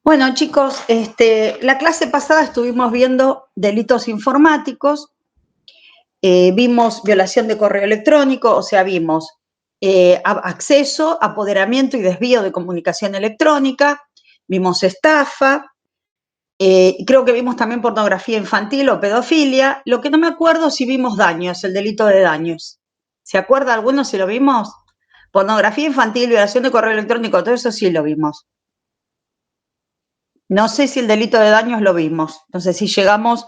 Bueno, chicos, la clase pasada estuvimos viendo delitos informáticos, vimos violación de correo electrónico, o sea, vimos acceso, apoderamiento y desvío de comunicación electrónica, vimos estafa, creo que vimos también pornografía infantil o pedofilia. Lo que no me acuerdo si vimos daños, el delito de daños. ¿Se acuerda alguno si lo vimos? Pornografía infantil, violación de correo electrónico, todo eso sí lo vimos. No sé si el delito de daños lo vimos, no sé si llegamos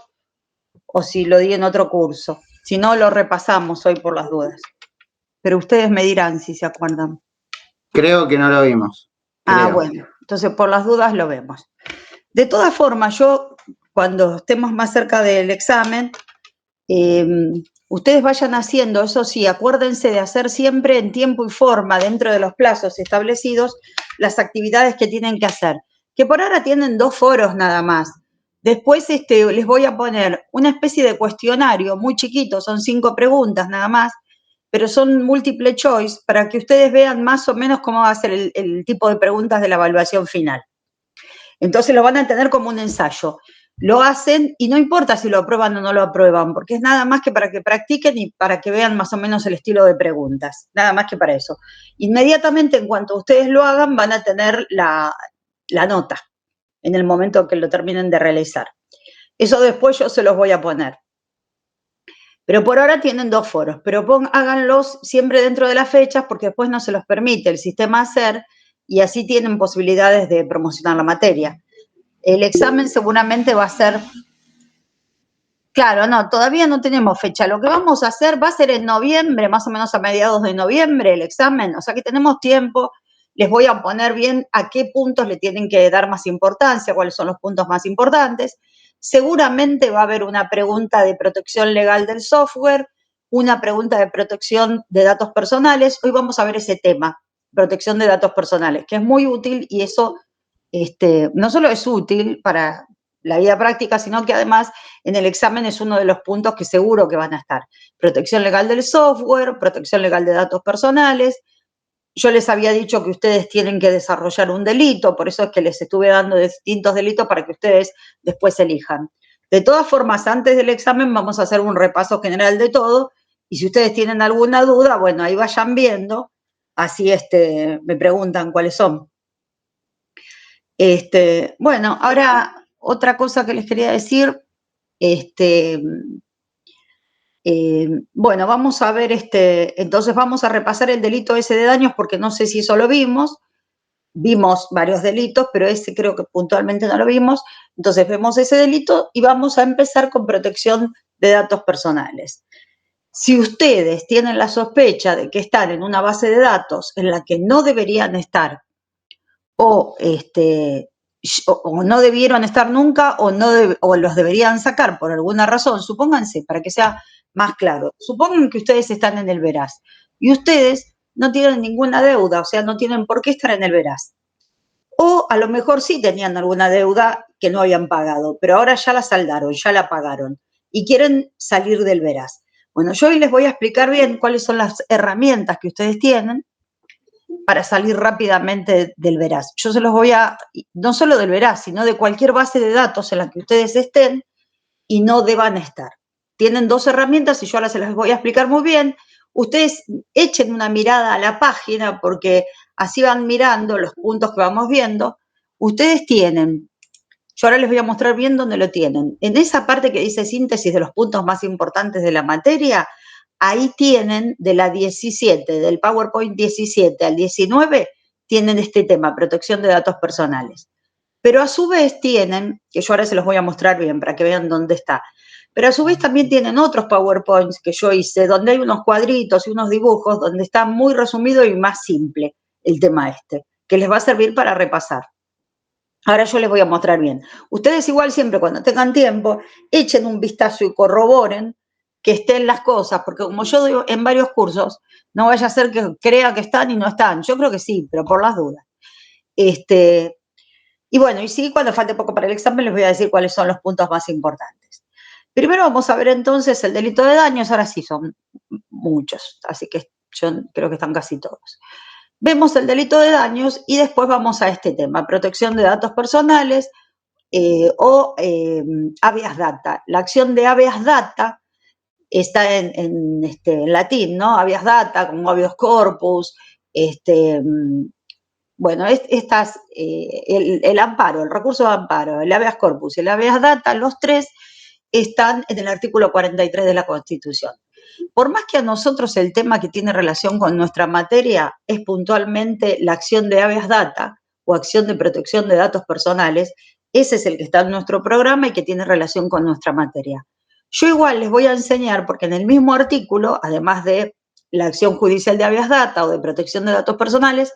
o si lo di en otro curso. Si no, lo repasamos hoy por las dudas. Pero ustedes me dirán si se acuerdan. Creo que no lo vimos. Ah, bueno, entonces por las dudas lo vemos. De todas formas, yo cuando estemos más cerca del examen, ustedes vayan haciendo, eso sí, acuérdense de hacer siempre en tiempo y forma, dentro de los plazos establecidos, las actividades que tienen que hacer. Que por ahora tienen 2 foros nada más. Después les voy a poner una especie de cuestionario muy chiquito, son 5 preguntas nada más, pero son múltiple choice para que ustedes vean más o menos cómo va a ser el tipo de preguntas de la evaluación final. Entonces lo van a tener como un ensayo. Lo hacen y no importa si lo aprueban o no lo aprueban, porque es nada más que para que practiquen y para que vean más o menos el estilo de preguntas, nada más que para eso. Inmediatamente, en cuanto ustedes lo hagan, van a tener la nota en el momento que lo terminen de realizar. Eso después yo se los voy a poner. Pero por ahora tienen 2 foros, pero háganlos siempre dentro de las fechas porque después no se los permite el sistema hacer y así tienen posibilidades de promocionar la materia. El examen seguramente va a ser, claro, no, todavía no tenemos fecha. Lo que vamos a hacer va a ser en noviembre, más o menos a mediados de noviembre, el examen. O sea que tenemos tiempo. Les voy a poner bien a qué puntos le tienen que dar más importancia, cuáles son los puntos más importantes. Seguramente va a haber una pregunta de protección legal del software, una pregunta de protección de datos personales. Hoy vamos a ver ese tema, protección de datos personales, que es muy útil y eso no solo es útil para la vida práctica, sino que además en el examen es uno de los puntos que seguro que van a estar. Protección legal del software, protección legal de datos personales. Yo les había dicho que ustedes tienen que desarrollar un delito, por eso es que les estuve dando distintos delitos para que ustedes después elijan. De todas formas, antes del examen vamos a hacer un repaso general de todo y si ustedes tienen alguna duda, bueno, ahí vayan viendo, así me preguntan cuáles son. Bueno, ahora otra cosa que les quería decir, bueno, vamos a ver, entonces vamos a repasar el delito ese de daños porque no sé si eso lo vimos varios delitos, pero ese creo que puntualmente no lo vimos, entonces vemos ese delito y vamos a empezar con protección de datos personales. Si ustedes tienen la sospecha de que están en una base de datos en la que no deberían estar o no debieron estar nunca o los deberían sacar por alguna razón, supónganse, para que sea más claro, supongan que ustedes están en el Veraz y ustedes no tienen ninguna deuda, o sea, no tienen por qué estar en el Veraz. O a lo mejor sí tenían alguna deuda que no habían pagado, pero ahora ya la saldaron, ya la pagaron y quieren salir del Veraz. Bueno, yo hoy les voy a explicar bien cuáles son las herramientas que ustedes tienen para salir rápidamente del Veraz. Yo se los voy a, no solo del Veraz, sino de cualquier base de datos en la que ustedes estén y no deban estar. Tienen 2 herramientas y yo ahora se las voy a explicar muy bien. Ustedes echen una mirada a la página porque así van mirando los puntos que vamos viendo. Ustedes tienen, yo ahora les voy a mostrar bien dónde lo tienen. En esa parte que dice síntesis de los puntos más importantes de la materia, ahí tienen de la 17, del PowerPoint 17 al 19, tienen este tema, protección de datos personales. Pero a su vez tienen, que yo ahora se los voy a mostrar bien para que vean dónde está, pero a su vez también tienen otros PowerPoints que yo hice, donde hay unos cuadritos y unos dibujos, donde está muy resumido y más simple el tema que les va a servir para repasar. Ahora yo les voy a mostrar bien. Ustedes igual siempre cuando tengan tiempo, echen un vistazo y corroboren que estén las cosas, porque como yo doy en varios cursos, no vaya a ser que crea que están y no están. Yo creo que sí, pero por las dudas. Y bueno, y sí, cuando falte poco para el examen les voy a decir cuáles son los puntos más importantes. Primero vamos a ver entonces el delito de daños, ahora sí son muchos, así que yo creo que están casi todos. Vemos el delito de daños y después vamos a este tema, protección de datos personales o habeas data. La acción de habeas data está en latín, ¿no? Habeas data, como habeas corpus, bueno, el amparo, el recurso de amparo, el habeas corpus y el habeas data, los tres están en el artículo 43 de la Constitución. Por más que a nosotros el tema que tiene relación con nuestra materia es puntualmente la acción de habeas data o acción de protección de datos personales, ese es el que está en nuestro programa y que tiene relación con nuestra materia. Yo igual les voy a enseñar, porque en el mismo artículo, además de la acción judicial de habeas data o de protección de datos personales,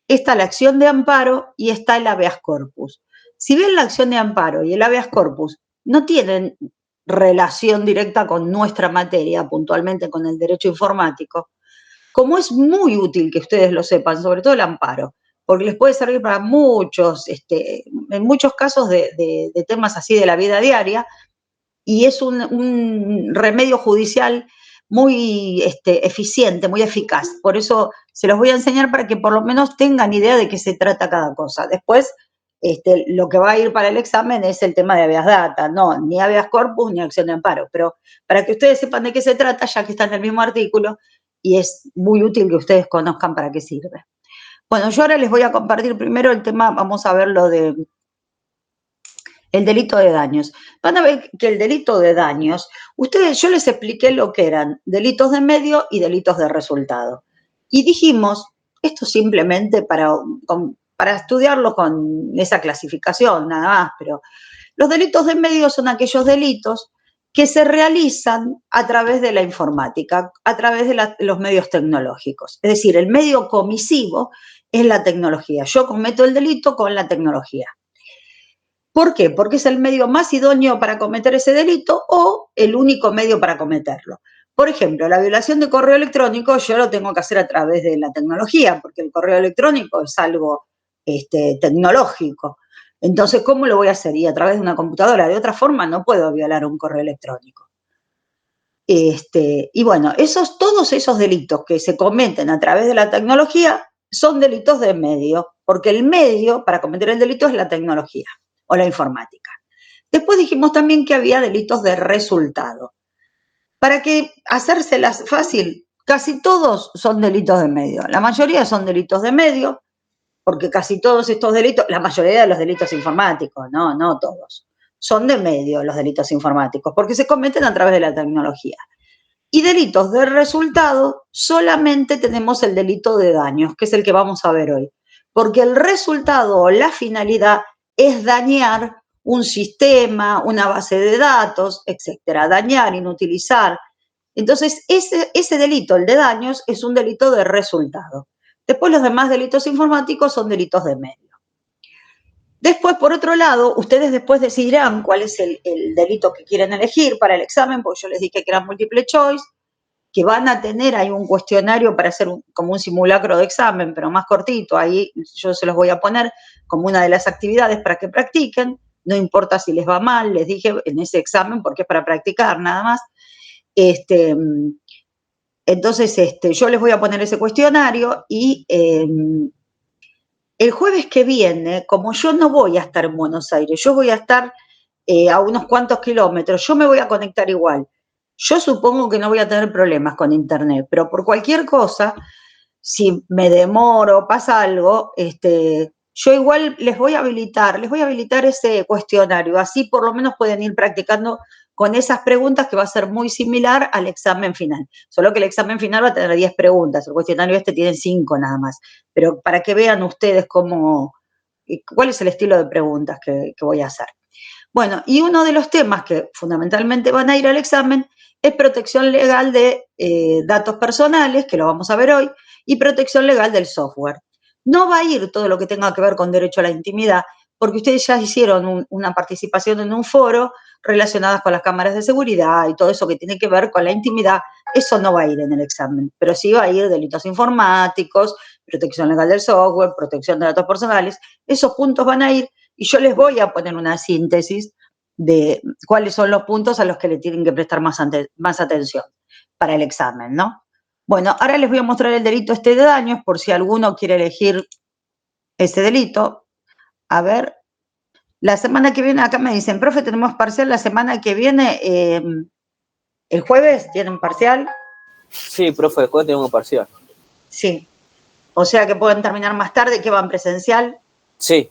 está la acción de amparo y está el habeas corpus. Si bien la acción de amparo y el habeas corpus no tienen relación directa con nuestra materia, puntualmente con el derecho informático, como es muy útil que ustedes lo sepan, sobre todo el amparo, porque les puede servir para muchos, en muchos casos de temas así de la vida diaria, y es un remedio judicial muy eficiente, muy eficaz. Por eso se los voy a enseñar para que por lo menos tengan idea de qué se trata cada cosa. Después, lo que va a ir para el examen es el tema de habeas data, no, ni habeas corpus ni acción de amparo, pero para que ustedes sepan de qué se trata, ya que está en el mismo artículo, y es muy útil que ustedes conozcan para qué sirve. Bueno, yo ahora les voy a compartir primero el tema, vamos a ver lo de el delito de daños. Van a ver que el delito de daños, yo les expliqué lo que eran delitos de medio y delitos de resultado. Y dijimos, esto simplemente para estudiarlo con esa clasificación, nada más, pero los delitos de medio son aquellos delitos que se realizan a través de la informática, a través de los medios tecnológicos. Es decir, el medio comisivo es la tecnología. Yo cometo el delito con la tecnología. ¿Por qué? Porque es el medio más idóneo para cometer ese delito o el único medio para cometerlo. Por ejemplo, la violación de correo electrónico yo lo tengo que hacer a través de la tecnología, porque el correo electrónico es algo tecnológico. Entonces, ¿cómo lo voy a hacer? Y a través de una computadora. De otra forma, no puedo violar un correo electrónico. Y bueno, todos esos delitos que se cometen a través de la tecnología son delitos de medio, porque el medio para cometer el delito es la tecnología o la informática. Después dijimos también que había delitos de resultado. Para que hacérselas fácil, casi todos son delitos de medio. La mayoría son delitos de medio, porque casi todos estos delitos, la mayoría de los delitos informáticos, no todos, son de medio los delitos informáticos, porque se cometen a través de la tecnología. Y delitos de resultado, solamente tenemos el delito de daños, que es el que vamos a ver hoy. Porque el resultado o la finalidad es dañar un sistema, una base de datos, etcétera. Dañar, inutilizar. Entonces, ese delito, el de daños, es un delito de resultado. Después los demás delitos informáticos son delitos de medio. Después, por otro lado, ustedes después decidirán cuál es el delito que quieren elegir para el examen, porque yo les dije que era múltiple choice, que van a tener ahí un cuestionario para hacer como un simulacro de examen, pero más cortito, ahí yo se los voy a poner como una de las actividades para que practiquen, no importa si les va mal, les dije en ese examen porque es para practicar nada más. Entonces, yo les voy a poner ese cuestionario y el jueves que viene, como yo no voy a estar en Buenos Aires, yo voy a estar a unos cuantos kilómetros, yo me voy a conectar igual. Yo supongo que no voy a tener problemas con internet, pero por cualquier cosa, si me demoro, pasa algo, yo igual les voy a habilitar ese cuestionario, así por lo menos pueden ir practicando con esas preguntas que va a ser muy similar al examen final. Solo que el examen final va a tener 10 preguntas, el cuestionario tiene 5 nada más, pero para que vean ustedes cuál es el estilo de preguntas que voy a hacer. Bueno, y uno de los temas que fundamentalmente van a ir al examen es protección legal de datos personales, que lo vamos a ver hoy, y protección legal del software. No va a ir todo lo que tenga que ver con derecho a la intimidad, porque ustedes ya hicieron una participación en un foro relacionadas con las cámaras de seguridad y todo eso que tiene que ver con la intimidad, eso no va a ir en el examen, pero sí va a ir delitos informáticos, protección legal del software, protección de datos personales, esos puntos van a ir y yo les voy a poner una síntesis de cuáles son los puntos a los que le tienen que prestar más atención para el examen, ¿no? Bueno, ahora les voy a mostrar el delito este de daños, por si alguno quiere elegir ese delito. A ver, la semana que viene, acá me dicen, profe, tenemos parcial la semana que viene, el jueves tienen parcial. Sí, profe, después tenemos parcial. Sí. O sea que pueden terminar más tarde, que van presencial. Sí.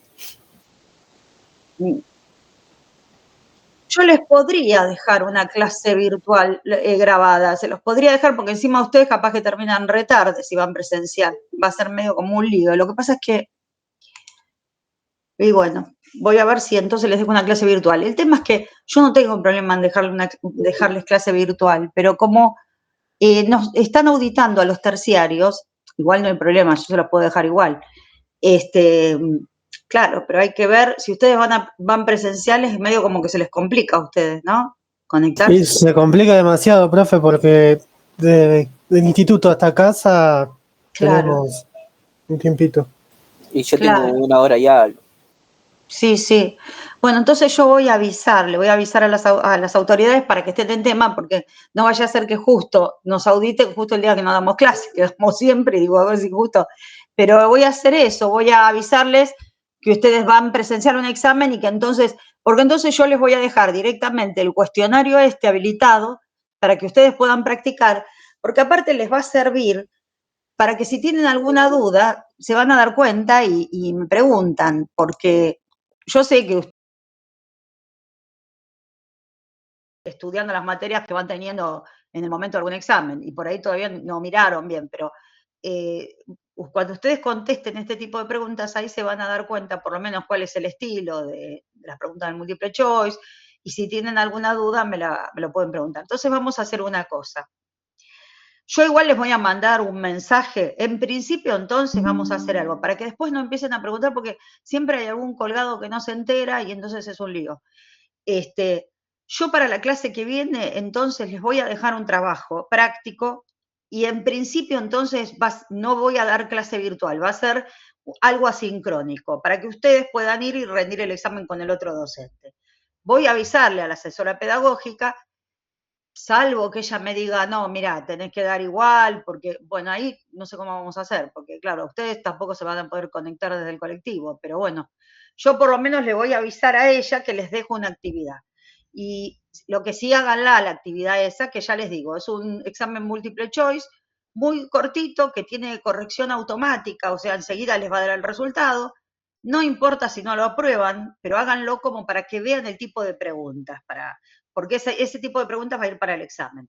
Yo les podría dejar una clase virtual grabada, se los podría dejar porque encima ustedes capaz que terminan re tarde si van presencial. Va a ser medio como un lío. Lo que pasa es que, y bueno, voy a ver si entonces les dejo una clase virtual. El tema es que yo no tengo problema en dejarles clase virtual, pero como nos están auditando a los terciarios, igual no hay problema, yo se los puedo dejar igual. Claro, pero hay que ver, si ustedes van presenciales, es medio como que se les complica a ustedes, ¿no? Conectarse. Sí, se complica demasiado, profe, porque del instituto hasta casa tenemos un tiempito. Y yo Claro. tengo 1 hora y algo. Sí, sí. Bueno, entonces yo voy a avisar, le voy a avisar a las autoridades para que estén en tema, porque no vaya a ser que justo nos auditen justo el día que no damos clase, que damos siempre, y digo, a ver si justo. Pero voy a hacer eso, voy a avisarles que ustedes van a presenciar un examen y que entonces, porque entonces yo les voy a dejar directamente el cuestionario habilitado para que ustedes puedan practicar, porque aparte les va a servir para que si tienen alguna duda, se van a dar cuenta y me preguntan, porque yo sé que estudiando las materias que van teniendo en el momento de algún examen, y por ahí todavía no miraron bien, pero cuando ustedes contesten este tipo de preguntas, ahí se van a dar cuenta por lo menos cuál es el estilo de las preguntas del multiple choice, y si tienen alguna duda me lo pueden preguntar. Entonces vamos a hacer una cosa. Yo igual les voy a mandar un mensaje. En principio, entonces, vamos a hacer algo, para que después no empiecen a preguntar, porque siempre hay algún colgado que no se entera y entonces es un lío. Yo para la clase que viene, entonces, les voy a dejar un trabajo práctico y en principio, entonces, no voy a dar clase virtual, va a ser algo asincrónico, para que ustedes puedan ir y rendir el examen con el otro docente. Voy a avisarle a la asesora pedagógica, salvo que ella me diga, no, mira, tenés que dar igual, porque, bueno, ahí no sé cómo vamos a hacer, porque claro, ustedes tampoco se van a poder conectar desde el colectivo, pero bueno, yo por lo menos le voy a avisar a ella que les dejo una actividad. Y lo que sí háganla, la actividad esa, que ya les digo, es un examen múltiple choice muy cortito, que tiene corrección automática, o sea, enseguida les va a dar el resultado. No importa si no lo aprueban, pero háganlo como para que vean el tipo de preguntas, porque ese tipo de preguntas va a ir para el examen.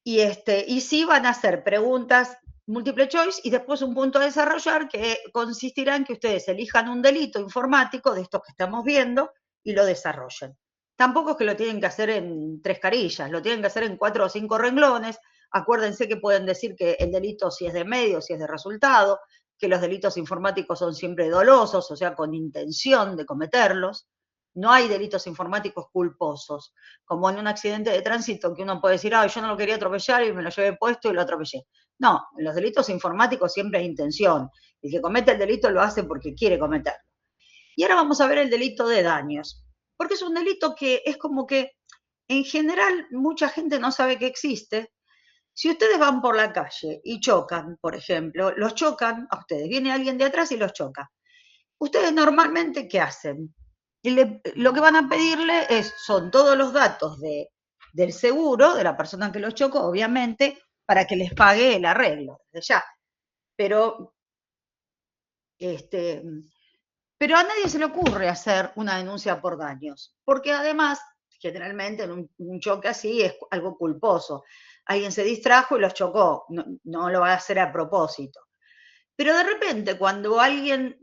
Y sí van a hacer preguntas múltiple choice y después un punto a desarrollar que consistirá en que ustedes elijan un delito informático de estos que estamos viendo y lo desarrollen. Tampoco es que lo tienen que hacer en 3 carillas, lo tienen que hacer en 4 o 5 renglones. Acuérdense que pueden decir que el delito si es de medio, si es de resultado, que los delitos informáticos son siempre dolosos, o sea, con intención de cometerlos. No hay delitos informáticos culposos, como en un accidente de tránsito que uno puede decir, yo no lo quería atropellar y me lo llevé puesto y lo atropellé. No, en los delitos informáticos siempre hay intención. El que comete el delito lo hace porque quiere cometerlo. Y ahora vamos a ver el delito de daños, porque es un delito que es como que en general mucha gente no sabe que existe. Si ustedes van por la calle y chocan, por ejemplo, los chocan a ustedes, viene alguien de atrás y los choca. Ustedes normalmente, ¿qué hacen? Lo que van a pedirle son todos los datos del seguro, de la persona que los chocó, obviamente, para que les pague el arreglo, desde ya. Pero a nadie se le ocurre hacer una denuncia por daños, porque además, generalmente en un choque así es algo culposo. Alguien se distrajo y los chocó, no lo va a hacer a propósito. Pero de repente, cuando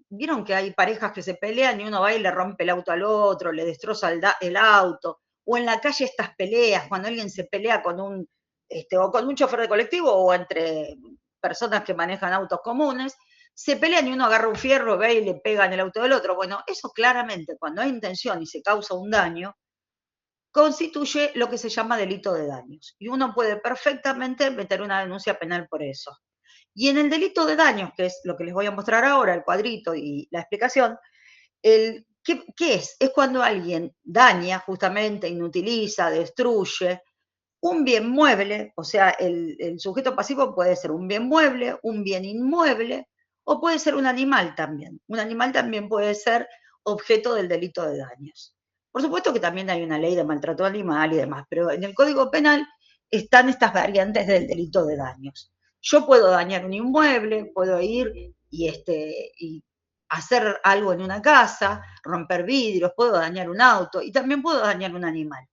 vieron que hay parejas que se pelean y uno va y le rompe el auto al otro, le destroza el auto, o en la calle estas peleas, cuando alguien se pelea o con un chofer de colectivo o entre personas que manejan autos comunes, se pelean y uno agarra un fierro, ve y le pega en el auto del otro. Bueno, eso claramente, cuando hay intención y se causa un daño, constituye lo que se llama delito de daños. Y uno puede perfectamente meter una denuncia penal por eso. Y en el delito de daños, que es lo que les voy a mostrar ahora, el cuadrito y la explicación, ¿Qué es? Es cuando alguien daña, justamente, inutiliza, destruye un bien mueble, o sea, el sujeto pasivo puede ser un bien mueble, un bien inmueble, o puede ser un animal también. Un animal también puede ser objeto del delito de daños. Por supuesto que también hay una ley de maltrato animal y demás, pero en el Código Penal están estas variantes del delito de daños. Yo puedo dañar un inmueble, puedo ir y hacer algo en una casa, romper vidrios, puedo dañar un auto y también puedo dañar un animal.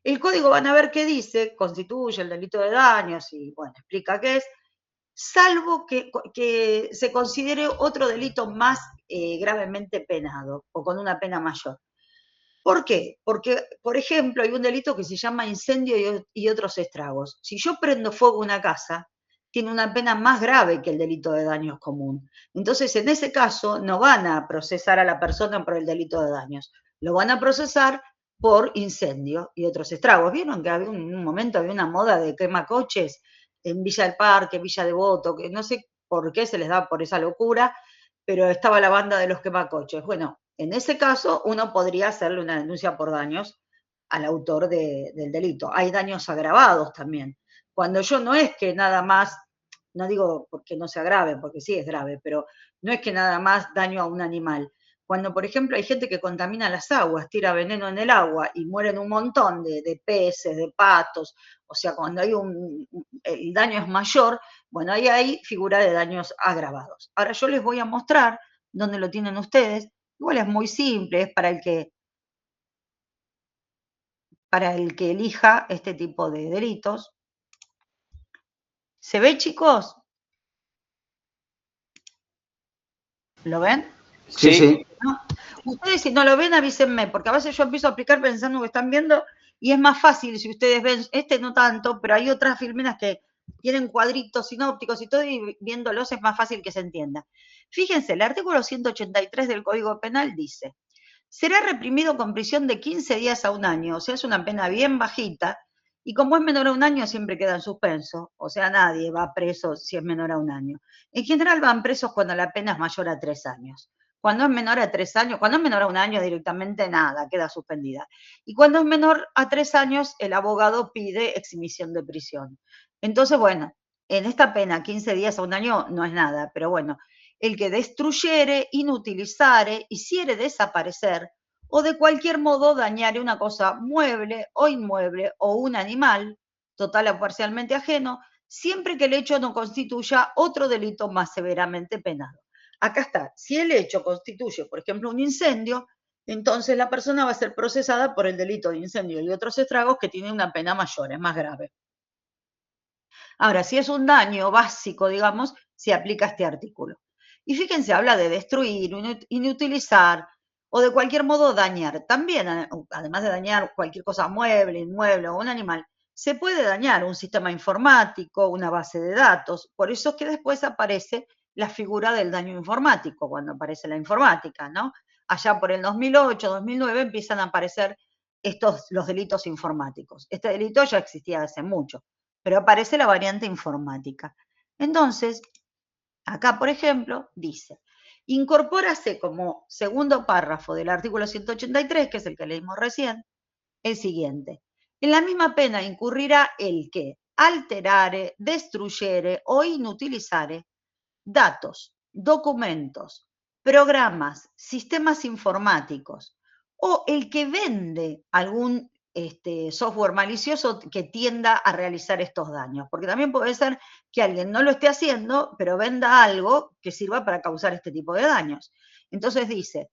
El código van a ver qué dice, constituye el delito de daños y, bueno, explica qué es, salvo que se considere otro delito más gravemente penado o con una pena mayor. ¿Por qué? Porque, por ejemplo, hay un delito que se llama incendio y otros estragos. Si yo prendo fuego a una casa, tiene una pena más grave que el delito de daños común. Entonces, en ese caso, no van a procesar a la persona por el delito de daños, lo van a procesar por incendio y otros estragos. ¿Vieron que había un momento, había una moda de quema coches en Villa del Parque, Villa Devoto, que no sé por qué se les da por esa locura, pero estaba la banda de los quemacoches? Bueno, en ese caso uno podría hacerle una denuncia por daños al autor del delito. Hay daños agravados también. Cuando yo no es que nada más, no digo porque no sea grave, porque sí es grave, pero no es que nada más daño a un animal. Cuando, por ejemplo, hay gente que contamina las aguas, tira veneno en el agua y mueren un montón de peces, de patos, o sea, cuando hay el daño es mayor, bueno, ahí hay figura de daños agravados. Ahora yo les voy a mostrar dónde lo tienen ustedes. Igual es muy simple, es para el que elija este tipo de delitos. ¿Se ve, chicos? ¿Lo ven? Sí, sí. ¿No? Ustedes, si no lo ven, avísenme, porque a veces yo empiezo a aplicar pensando que están viendo y es más fácil si ustedes ven, no tanto, pero hay otras filmenas que tienen cuadritos sinópticos y todo, y viéndolos es más fácil que se entienda. Fíjense, el artículo 183 del Código Penal dice: será reprimido con prisión de 15 días a un año, o sea, es una pena bien bajita, y como es menor a un año siempre queda en suspenso, o sea, nadie va preso si es menor a un año. En general van presos cuando la pena es mayor a 3 años. Cuando es menor a 3 años, cuando es menor a un año directamente nada, queda suspendida. Y cuando es menor a 3 años, el abogado pide exhibición de prisión. Entonces, bueno, en esta pena 15 días a un año no es nada, pero bueno, el que destruyere, inutilizare, hiciere desaparecer, o de cualquier modo dañare una cosa mueble o inmueble o un animal, total o parcialmente ajeno, siempre que el hecho no constituya otro delito más severamente penado. Acá está, si el hecho constituye, por ejemplo, un incendio, entonces la persona va a ser procesada por el delito de incendio y otros estragos que tiene una pena mayor, es más grave. Ahora, si es un daño básico, digamos, se aplica este artículo. Y fíjense, habla de destruir, inutilizar o de cualquier modo dañar. También, además de dañar cualquier cosa mueble, inmueble o un animal, se puede dañar un sistema informático, una base de datos. Por eso es que después aparece la figura del daño informático, cuando aparece la informática, ¿no? Allá por el 2008, 2009 empiezan a aparecer los delitos informáticos. Este delito ya existía hace mucho, pero aparece la variante informática. Entonces, acá, por ejemplo, dice: incorpórase como segundo párrafo del artículo 183, que es el que leímos recién, el siguiente: en la misma pena incurrirá el que alterare, destruyere o inutilizare datos, documentos, programas, sistemas informáticos, o el que vende algún software malicioso que tienda a realizar estos daños. Porque también puede ser que alguien no lo esté haciendo, pero venda algo que sirva para causar este tipo de daños. Entonces dice: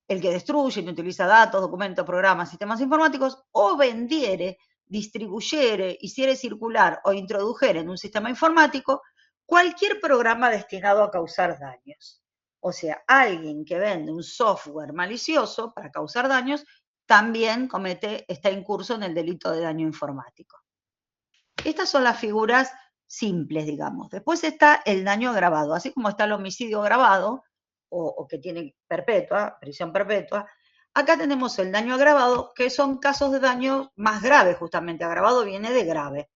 el que destruye, inutiliza datos, documentos, programas, sistemas informáticos, o vendiere, distribuyere, hiciere circular o introdujere en un sistema informático cualquier programa destinado a causar daños. O sea, alguien que vende un software malicioso para causar daños también está incurso en el delito de daño informático. Estas son las figuras simples, digamos. Después está el daño agravado, así como está el homicidio agravado, o que tiene prisión perpetua. Acá tenemos el daño agravado, que son casos de daño más graves, justamente. Agravado viene de grave.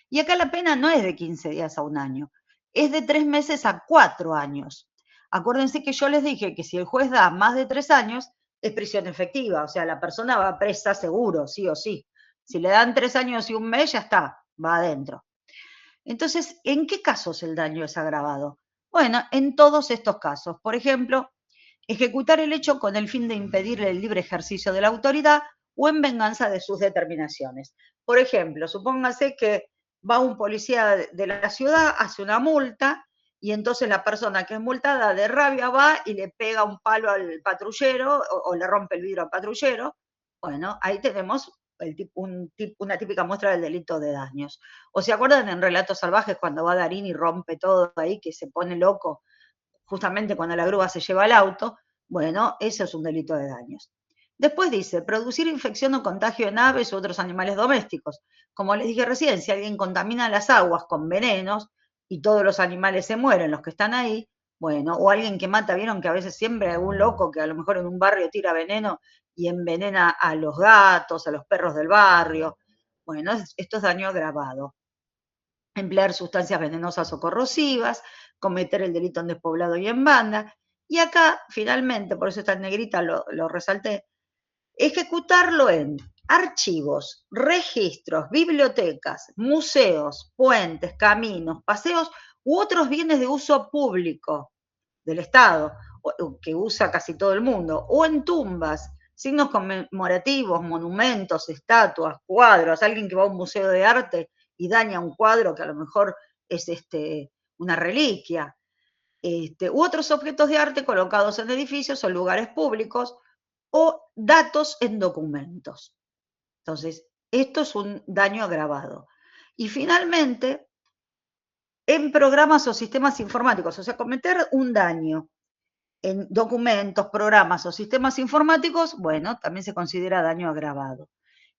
Y acá la pena no es de 15 días a un año, es de 3 meses a 4 años. Acuérdense que yo les dije que si el juez da más de 3 años, es prisión efectiva, o sea, la persona va presa seguro, sí o sí. Si le dan 3 años y un mes, ya está, va adentro. Entonces, ¿en qué casos el daño es agravado? Bueno, en todos estos casos. Por ejemplo, ejecutar el hecho con el fin de impedirle el libre ejercicio de la autoridad o en venganza de sus determinaciones. Por ejemplo, supóngase que va un policía de la ciudad, hace una multa y entonces la persona que es multada de rabia va y le pega un palo al patrullero o le rompe el vidrio al patrullero. Bueno, ahí tenemos una típica muestra del delito de daños. ¿O se acuerdan en Relatos Salvajes cuando va Darín y rompe todo ahí, que se pone loco justamente cuando la grúa se lleva el auto? Bueno, eso es un delito de daños. Después dice, producir infección o contagio en aves u otros animales domésticos. Como les dije recién, si alguien contamina las aguas con venenos y todos los animales se mueren, los que están ahí, bueno, o alguien que mata, vieron que a veces siempre hay algún loco que a lo mejor en un barrio tira veneno y envenena a los gatos, a los perros del barrio. Bueno, esto es daño agravado. Emplear sustancias venenosas o corrosivas, cometer el delito en despoblado y en banda. Y acá, finalmente, por eso está en negrita, lo resalté, ejecutarlo en archivos, registros, bibliotecas, museos, puentes, caminos, paseos u otros bienes de uso público del Estado, que usa casi todo el mundo, o en tumbas, signos conmemorativos, monumentos, estatuas, cuadros, alguien que va a un museo de arte y daña un cuadro que a lo mejor es una reliquia, u otros objetos de arte colocados en edificios o lugares públicos, o datos en documentos. Entonces, esto es un daño agravado. Y finalmente, en programas o sistemas informáticos, o sea, cometer un daño en documentos, programas o sistemas informáticos, bueno, también se considera daño agravado.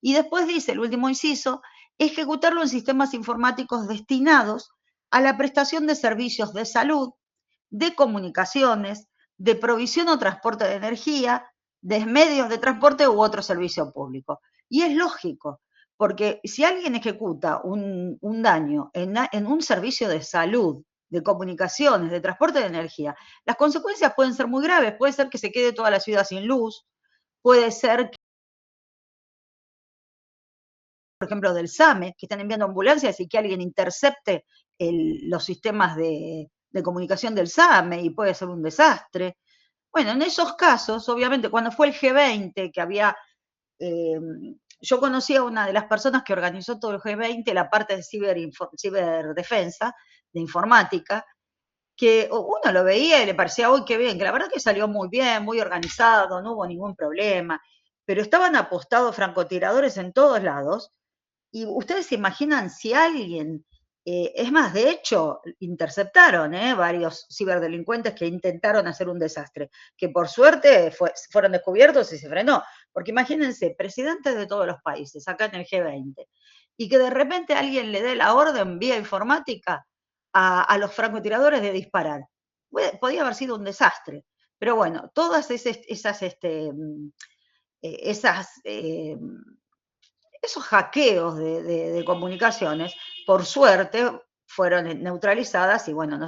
Y después dice, el último inciso, ejecutarlo en sistemas informáticos destinados a la prestación de servicios de salud, de comunicaciones, de provisión o transporte de energía, de medios de transporte u otro servicio público. Y es lógico, porque si alguien ejecuta un daño en un servicio de salud, de comunicaciones, de transporte de energía, las consecuencias pueden ser muy graves. Puede ser que se quede toda la ciudad sin luz, puede ser que, por ejemplo, del SAME, que están enviando ambulancias y que alguien intercepte los sistemas de comunicación del SAME y puede ser un desastre. Bueno, en esos casos, obviamente, cuando fue el G20, que había, yo conocí a una de las personas que organizó todo el G20, la parte de ciberdefensa, de informática, que uno lo veía y le parecía, uy, qué bien, que la verdad que salió muy bien, muy organizado, no hubo ningún problema, pero estaban apostados francotiradores en todos lados, y ustedes se imaginan si alguien, es más, de hecho, interceptaron varios ciberdelincuentes que intentaron hacer un desastre, que por suerte fueron descubiertos y se frenó, porque imagínense, presidentes de todos los países, acá en el G20, y que de repente alguien le dé la orden vía informática a los francotiradores de disparar. Podía haber sido un desastre. Pero bueno, todas esos hackeos de comunicaciones, por suerte, fueron neutralizadas y bueno,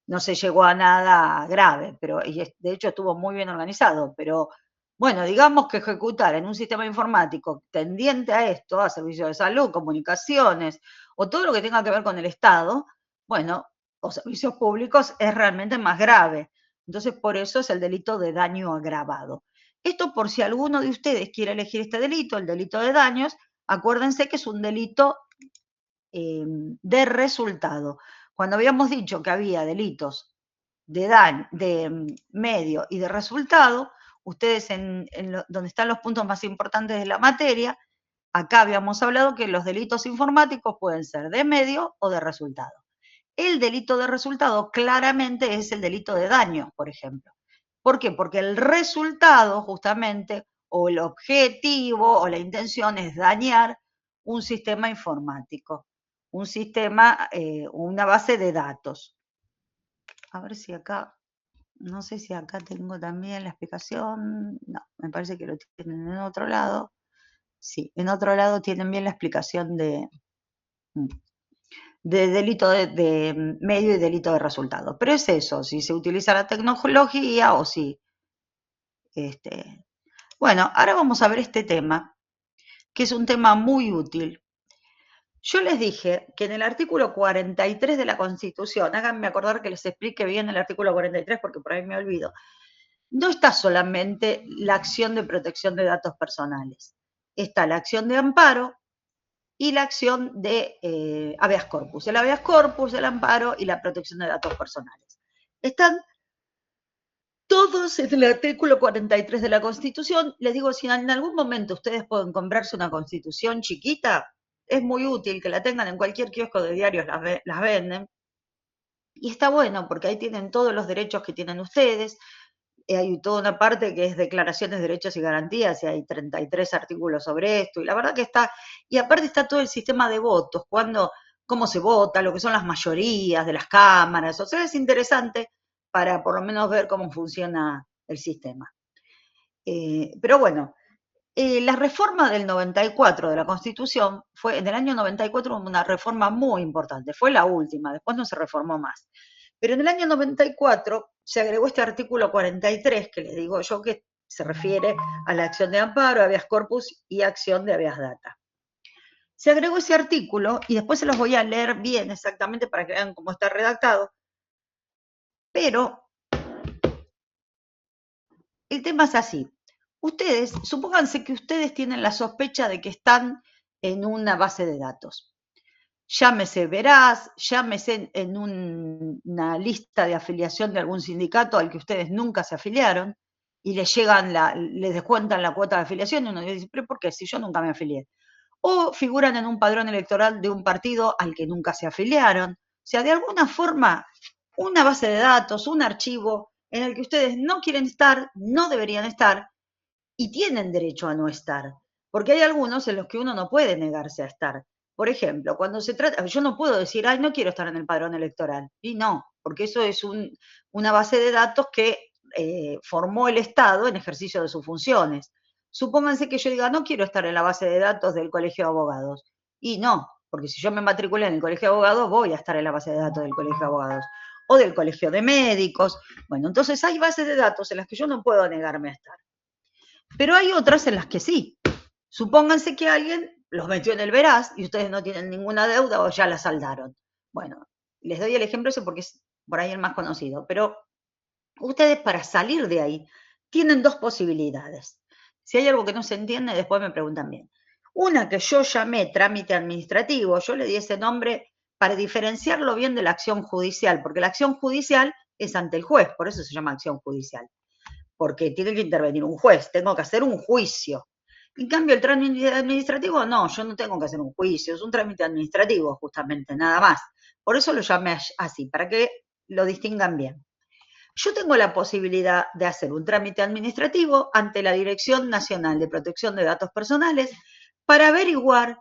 no se llegó a nada grave, pero de hecho estuvo muy bien organizado, pero bueno, digamos que ejecutar en un sistema informático tendiente a esto, a servicios de salud, comunicaciones, o todo lo que tenga que ver con el Estado, bueno, o servicios públicos, es realmente más grave. Entonces, por eso es el delito de daño agravado. Esto por si alguno de ustedes quiere elegir este delito, el delito de daños, acuérdense que es un delito de resultado. Cuando habíamos dicho que había delitos de medio y de resultado, ustedes donde están los puntos más importantes de la materia, acá habíamos hablado que los delitos informáticos pueden ser de medio o de resultado. El delito de resultado claramente es el delito de daño, por ejemplo. ¿Por qué? Porque el resultado, justamente, o el objetivo o la intención es dañar un sistema informático, un sistema, una base de datos. A ver si acá, no sé si acá tengo también la explicación. No, me parece que lo tienen en otro lado. Sí, en otro lado tienen bien la explicación de... de delito de medio y delito de resultado. Pero es eso, si se utiliza la tecnología o si... Bueno, ahora vamos a ver este tema, que es un tema muy útil. Yo les dije que en el artículo 43 de la Constitución, háganme acordar que les explique bien el artículo 43 porque por ahí me olvido, no está solamente la acción de protección de datos personales, está la acción de amparo y la acción de habeas corpus. El habeas corpus, el amparo y la protección de datos personales. Están todos en el artículo 43 de la Constitución. Les digo, si en algún momento ustedes pueden comprarse una Constitución chiquita, es muy útil que la tengan en cualquier kiosco de diarios, las venden. Y está bueno porque ahí tienen todos los derechos que tienen ustedes. Hay toda una parte que es declaraciones de derechos y garantías, y hay 33 artículos sobre esto, y la verdad que está, y aparte está todo el sistema de votos, cómo se vota, lo que son las mayorías de las cámaras, o sea, es interesante para por lo menos ver cómo funciona el sistema. Pero bueno, la reforma del 94 de la Constitución fue, en el año 94, una reforma muy importante, fue la última, después no se reformó más. Pero en el año 94 se agregó este artículo 43, que les digo yo que se refiere a la acción de amparo, habeas corpus y acción de habeas data. Se agregó ese artículo y después se los voy a leer bien exactamente para que vean cómo está redactado, pero el tema es así. Ustedes, supónganse que ustedes tienen la sospecha de que están en una base de datos. Llámese Veraz, llámese en una lista de afiliación de algún sindicato al que ustedes nunca se afiliaron y les descuentan la cuota de afiliación y uno dice, ¿pero por qué? Si yo nunca me afilié. O figuran en un padrón electoral de un partido al que nunca se afiliaron. O sea, de alguna forma, una base de datos, un archivo en el que ustedes no quieren estar, no deberían estar y tienen derecho a no estar. Porque hay algunos en los que uno no puede negarse a estar. Por ejemplo, cuando se trata, yo no puedo decir, ay, no quiero estar en el padrón electoral. Y no, porque eso es una base de datos que formó el Estado en ejercicio de sus funciones. Supónganse que yo diga, no quiero estar en la base de datos del Colegio de Abogados. Y no, porque si yo me matriculé en el Colegio de Abogados, voy a estar en la base de datos del Colegio de Abogados. O del Colegio de Médicos. Bueno, entonces hay bases de datos en las que yo no puedo negarme a estar. Pero hay otras en las que sí. Supónganse que alguien los metió en el Veraz y ustedes no tienen ninguna deuda o ya la saldaron. Bueno, les doy el ejemplo ese porque es por ahí el más conocido. Pero ustedes para salir de ahí tienen dos posibilidades. Si hay algo que no se entiende, después me preguntan bien. Una que yo llamé trámite administrativo, yo le di ese nombre para diferenciarlo bien de la acción judicial, porque la acción judicial es ante el juez, por eso se llama acción judicial. Porque tiene que intervenir un juez, tengo que hacer un juicio. En cambio, el trámite administrativo, no, yo no tengo que hacer un juicio, es un trámite administrativo, justamente, nada más. Por eso lo llamé así, para que lo distingan bien. Yo tengo la posibilidad de hacer un trámite administrativo ante la Dirección Nacional de Protección de Datos Personales para averiguar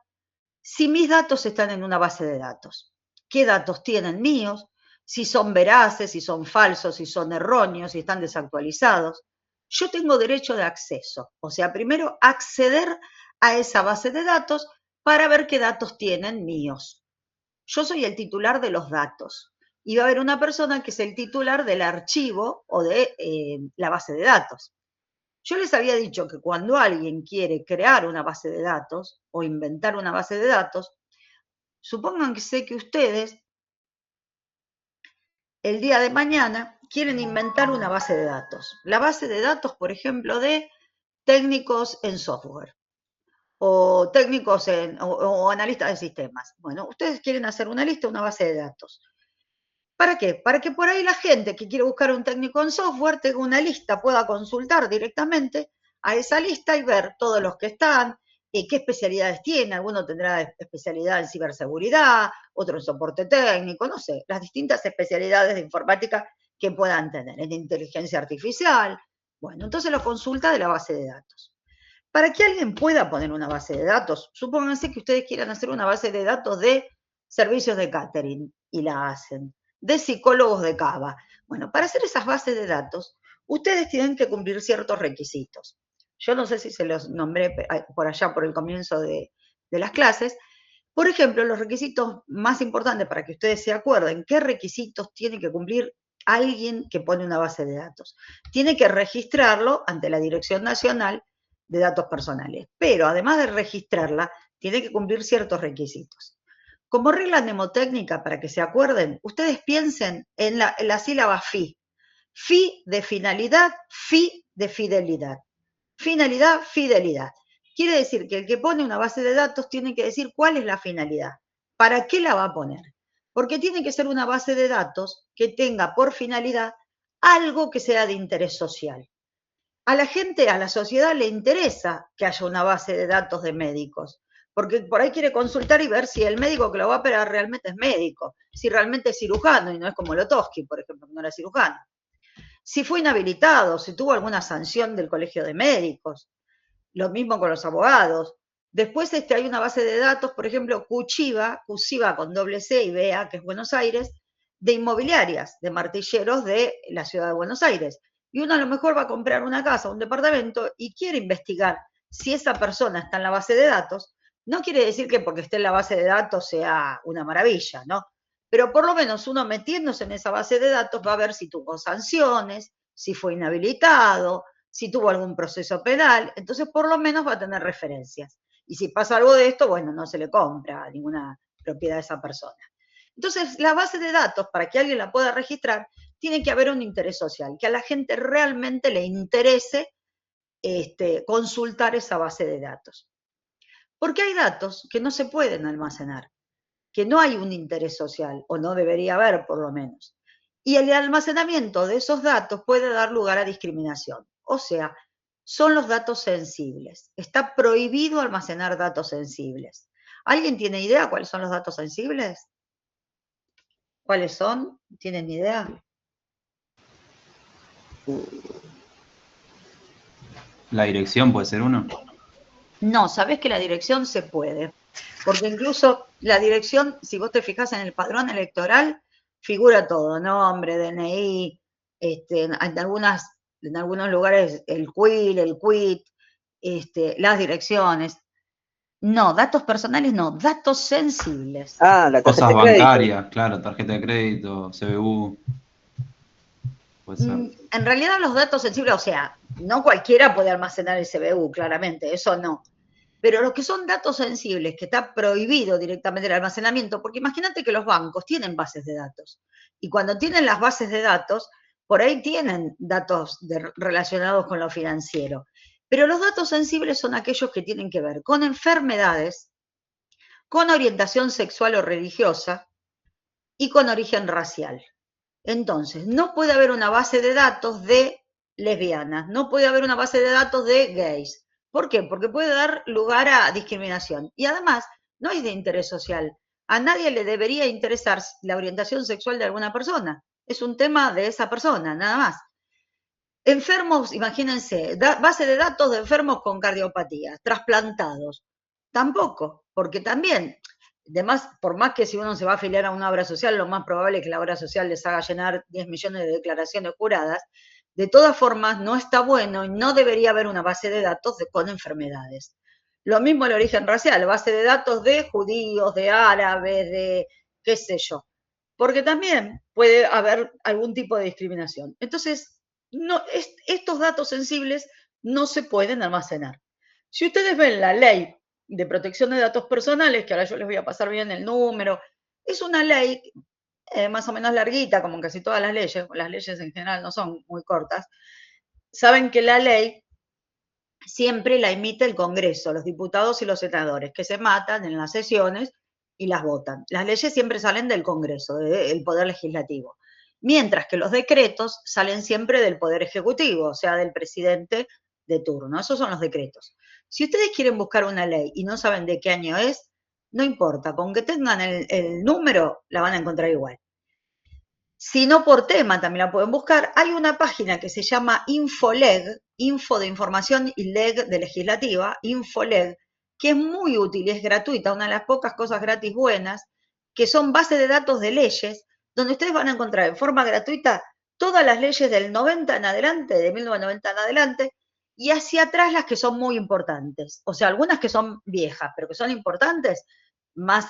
si mis datos están en una base de datos, qué datos tienen míos, si son veraces, si son falsos, si son erróneos, si están desactualizados. Yo tengo derecho de acceso, o sea, primero acceder a esa base de datos para ver qué datos tienen míos. Yo soy el titular de los datos y va a haber una persona que es el titular del archivo o de la base de datos. Yo les había dicho que cuando alguien quiere crear una base de datos o inventar una base de datos, supongan que ustedes el día de mañana quieren inventar una base de datos. La base de datos, por ejemplo, de técnicos en software o técnicos o analistas de sistemas. Bueno, ustedes quieren hacer una lista, una base de datos. ¿Para qué? Para que por ahí la gente que quiere buscar un técnico en software tenga una lista, pueda consultar directamente a esa lista y ver todos los que están, qué especialidades tiene. Alguno tendrá especialidad en ciberseguridad, otro en soporte técnico, no sé, las distintas especialidades de informática que puedan tener, en inteligencia artificial. Bueno, entonces lo consulta de la base de datos. Para que alguien pueda poner una base de datos, supónganse que ustedes quieran hacer una base de datos de servicios de catering y la hacen, de psicólogos de Cava. Bueno, para hacer esas bases de datos, ustedes tienen que cumplir ciertos requisitos. Yo no sé si se los nombré por allá por el comienzo de las clases, Por ejemplo, los requisitos más importantes para que ustedes se acuerden, ¿qué requisitos tiene que cumplir alguien que pone una base de datos? Tiene que registrarlo ante la Dirección Nacional de Datos Personales, pero además de registrarla, tiene que cumplir ciertos requisitos. Como regla mnemotécnica, para que se acuerden, ustedes piensen en la sílaba FI. FI de finalidad, FI de fidelidad. Finalidad, fidelidad. Quiere decir que el que pone una base de datos tiene que decir cuál es la finalidad, para qué la va a poner. Porque tiene que ser una base de datos que tenga por finalidad algo que sea de interés social. A la gente, a la sociedad le interesa que haya una base de datos de médicos, porque por ahí quiere consultar y ver si el médico que lo va a operar realmente es médico, si realmente es cirujano y no es como Lotowski, por ejemplo, que no era cirujano. Si fue inhabilitado, si tuvo alguna sanción del colegio de médicos. Lo mismo con los abogados. Después hay una base de datos, por ejemplo, CUSIVA con doble C y BA, que es Buenos Aires, de inmobiliarias, de martilleros de la ciudad de Buenos Aires. Y uno a lo mejor va a comprar una casa, un departamento, y quiere investigar si esa persona está en la base de datos. No quiere decir que porque esté en la base de datos sea una maravilla, ¿no? Pero por lo menos uno metiéndose en esa base de datos va a ver si tuvo sanciones, si fue inhabilitado, si tuvo algún proceso penal, entonces por lo menos va a tener referencias. Y si pasa algo de esto, bueno, no se le compra ninguna propiedad a esa persona. Entonces, la base de datos, para que alguien la pueda registrar, tiene que haber un interés social, que a la gente realmente le interese consultar esa base de datos. Porque hay datos que no se pueden almacenar, que no hay un interés social, o no debería haber por lo menos. Y el almacenamiento de esos datos puede dar lugar a discriminación. O sea, son los datos sensibles. Está prohibido almacenar datos sensibles. ¿Alguien tiene idea cuáles son los datos sensibles? ¿Cuáles son? ¿Tienen idea? La dirección puede ser uno. No, sabés que la dirección se puede. Porque incluso la dirección, si vos te fijas en el padrón electoral, figura todo, nombre, DNI, en algunos lugares el CUIL, el CUIT, las direcciones. No, datos personales no, datos sensibles. Ah, la tarjeta Cosas de crédito. bancarias, claro, tarjeta de crédito, CBU. Puede ser. En realidad los datos sensibles, o sea, no cualquiera puede almacenar el CBU, claramente, eso no. Pero los que son datos sensibles, que está prohibido directamente el almacenamiento, porque imagínate que los bancos tienen bases de datos. Y cuando tienen las bases de datos, por ahí tienen datos relacionados con lo financiero. Pero los datos sensibles son aquellos que tienen que ver con enfermedades, con orientación sexual o religiosa y con origen racial. Entonces, no puede haber una base de datos de lesbianas, no puede haber una base de datos de gays. ¿Por qué? Porque puede dar lugar a discriminación. Y además, no es de interés social. A nadie le debería interesar la orientación sexual de alguna persona. Es un tema de esa persona, nada más. Enfermos, imagínense, base de datos de enfermos con cardiopatía, trasplantados. Tampoco, porque también, además, por más que si uno se va a afiliar a una obra social, lo más probable es que la obra social les haga llenar 10 millones de declaraciones juradas. De todas formas, no está bueno y no debería haber una base de datos con enfermedades. Lo mismo el origen racial, base de datos de judíos, de árabes, de qué sé yo. Porque también puede haber algún tipo de discriminación. Entonces, no, estos datos sensibles no se pueden almacenar. Si ustedes ven la ley de protección de datos personales, que ahora yo les voy a pasar bien el número, es una ley más o menos larguita, como casi todas las leyes en general no son muy cortas. Saben que la ley siempre la emite el Congreso, los diputados y los senadores, que se matan en las sesiones y las votan. Las leyes siempre salen del Congreso, del Poder Legislativo, mientras que los decretos salen siempre del Poder Ejecutivo, o sea, del presidente de turno. Esos son los decretos. Si ustedes quieren buscar una ley y no saben de qué año es, no importa, con que tengan el número, la van a encontrar igual. Si no por tema, también la pueden buscar. Hay una página que se llama Infoleg, Info de Información y Leg de Legislativa, Infoleg, que es muy útil y es gratuita, una de las pocas cosas gratis buenas, que son bases de datos de leyes, donde ustedes van a encontrar en forma gratuita todas las leyes del 90 en adelante, de 1990 en adelante, y hacia atrás las que son muy importantes. O sea, algunas que son viejas, pero que son importantes, más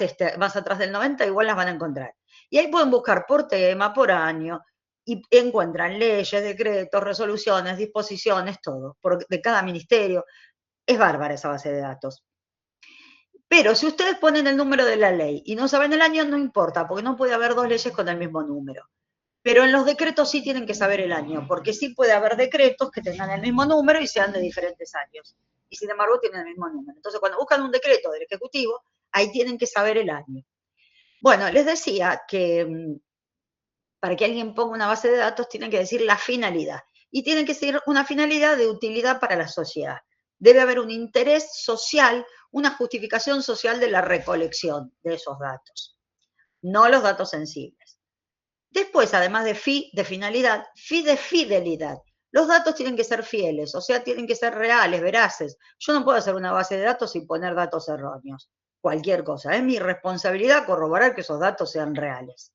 atrás del 90, igual las van a encontrar. Y ahí pueden buscar por tema, por año, y encuentran leyes, decretos, resoluciones, disposiciones, todo, de cada ministerio. Es bárbara esa base de datos. Pero si ustedes ponen el número de la ley y no saben el año, no importa, porque no puede haber dos leyes con el mismo número. Pero en los decretos sí tienen que saber el año, porque sí puede haber decretos que tengan el mismo número y sean de diferentes años. Y sin embargo tienen el mismo número. Entonces, cuando buscan un decreto del Ejecutivo, ahí tienen que saber el año. Bueno, les decía que para que alguien ponga una base de datos tiene que decir la finalidad. Y tiene que ser una finalidad de utilidad para la sociedad. Debe haber un interés social, una justificación social de la recolección de esos datos, no los datos sensibles. Después, además de finalidad, de fidelidad. Los datos tienen que ser fieles, o sea, tienen que ser reales, veraces. Yo no puedo hacer una base de datos y poner datos erróneos, cualquier cosa. Es mi responsabilidad corroborar que esos datos sean reales.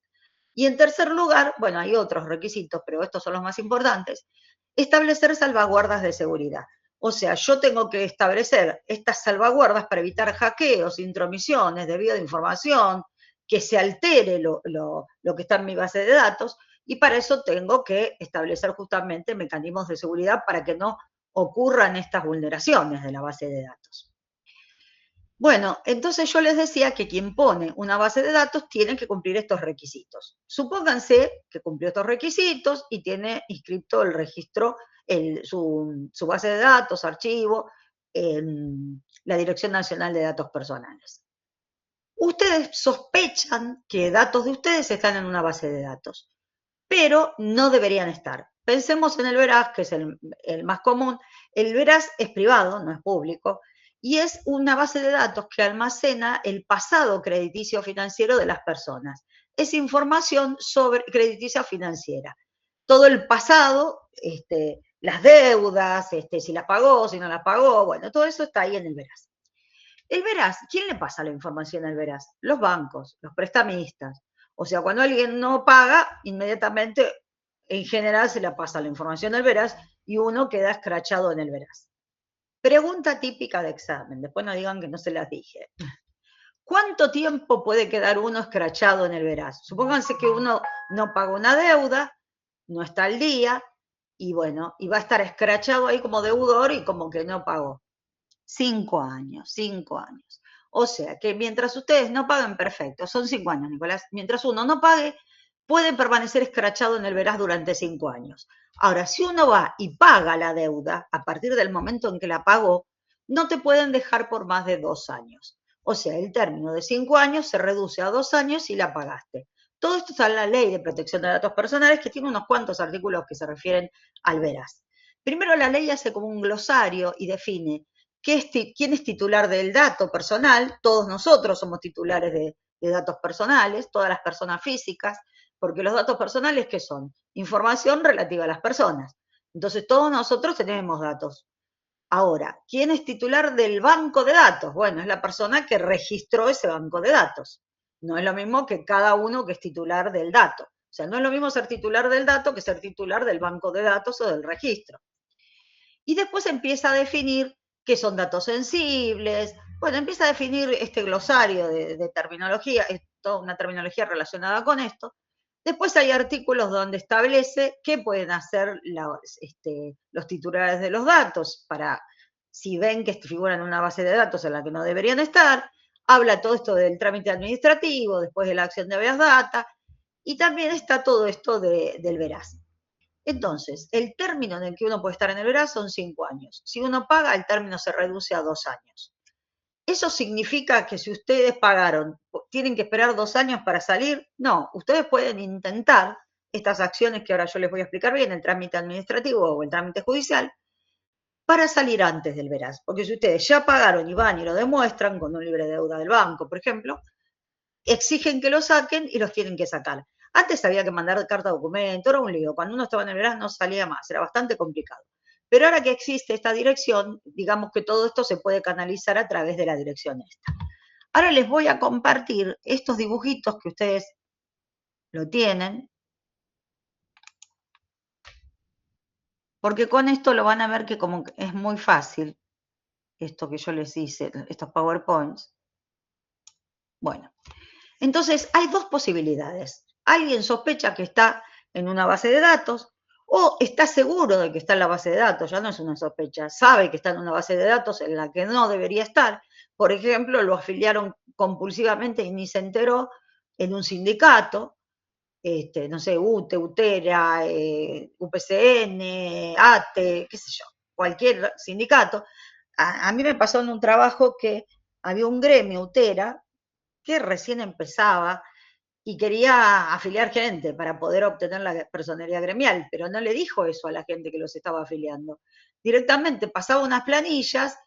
Y en tercer lugar, bueno, hay otros requisitos, pero estos son los más importantes, establecer salvaguardas de seguridad. O sea, yo tengo que establecer estas salvaguardas para evitar hackeos, intromisiones, desvío de información, que se altere lo que está en mi base de datos, y para eso tengo que establecer justamente mecanismos de seguridad para que no ocurran estas vulneraciones de la base de datos. Bueno, entonces yo les decía que quien pone una base de datos tiene que cumplir estos requisitos. Supónganse que cumplió estos requisitos y tiene inscrito el registro, su base de datos, archivo, en la Dirección Nacional de Datos Personales. Ustedes sospechan que datos de ustedes están en una base de datos, pero no deberían estar. Pensemos en el Veraz, que es el más común. El Veraz es privado, no es público, y es una base de datos que almacena el pasado crediticio financiero de las personas. Es información sobre crediticia financiera. Todo el pasado, las deudas, si las pagó, si no las pagó, bueno, todo eso está ahí en el Veraz. El Veraz, ¿quién le pasa la información al Veraz? Los bancos, los prestamistas. O sea, cuando alguien no paga, inmediatamente, en general, se le pasa la información al Veraz y uno queda escrachado en el Veraz. Pregunta típica de examen, después no digan que no se las dije. ¿Cuánto tiempo puede quedar uno escrachado en el Veraz? Supónganse que uno no pagó una deuda, no está al día, y bueno, y va a estar escrachado ahí como deudor y como que no pagó. 5 años, 5 años. O sea que mientras ustedes no paguen, perfecto, son 5 años, Nicolás. Mientras uno no pague, puede permanecer escrachado en el Veraz durante 5 años. Ahora, si uno va y paga la deuda, a partir del momento en que la pagó, no te pueden dejar por más de 2 años. O sea, el término de 5 años se reduce a 2 años si la pagaste. Todo esto está en la Ley de Protección de Datos Personales, que tiene unos cuantos artículos que se refieren al Veraz. Primero, la ley hace como un glosario y define quién es titular del dato personal. Todos nosotros somos titulares de datos personales, todas las personas físicas, porque los datos personales, ¿qué son? Información relativa a las personas. Entonces, todos nosotros tenemos datos. Ahora, ¿quién es titular del banco de datos? Bueno, es la persona que registró ese banco de datos. No es lo mismo que cada uno que es titular del dato. O sea, no es lo mismo ser titular del dato que ser titular del banco de datos o del registro. Y después empieza a definir qué son datos sensibles. Bueno, empieza a definir este glosario de terminología, es toda una terminología relacionada con esto. Después hay artículos donde establece qué pueden hacer los titulares de los datos para, si ven que figuran en una base de datos en la que no deberían estar. Habla todo esto del trámite administrativo, después de la acción de habeas data, y también está todo esto del Veraz. Entonces, el término en el que uno puede estar en el Veraz son 5 años. Si uno paga, el término se reduce a 2 años. ¿Eso significa que si ustedes pagaron, tienen que esperar 2 años para salir? No, ustedes pueden intentar estas acciones que ahora yo les voy a explicar bien, el trámite administrativo o el trámite judicial, para salir antes del Veraz. Porque si ustedes ya pagaron y van y lo demuestran con un libre deuda del banco, por ejemplo, exigen que lo saquen y los tienen que sacar. Antes había que mandar carta de documento, era un lío. Cuando uno estaba en el Veraz no salía más, era bastante complicado. Pero ahora que existe esta dirección, digamos que todo esto se puede canalizar a través de la dirección esta. Ahora les voy a compartir estos dibujitos que ustedes lo tienen, porque con esto lo van a ver que como es muy fácil, esto que yo les hice, estos PowerPoints. Bueno, entonces hay dos posibilidades. Alguien sospecha que está en una base de datos o está seguro de que está en la base de datos, ya no es una sospecha, sabe que está en una base de datos en la que no debería estar. Por ejemplo, lo afiliaron compulsivamente y ni se enteró en un sindicato, no sé, UTE, UTERA, UPCN, ATE, qué sé yo, cualquier sindicato. A mí me pasó en un trabajo que había un gremio, UTERA, que recién empezaba y quería afiliar gente para poder obtener la personería gremial, pero no le dijo eso a la gente que los estaba afiliando. Directamente pasaba unas planillas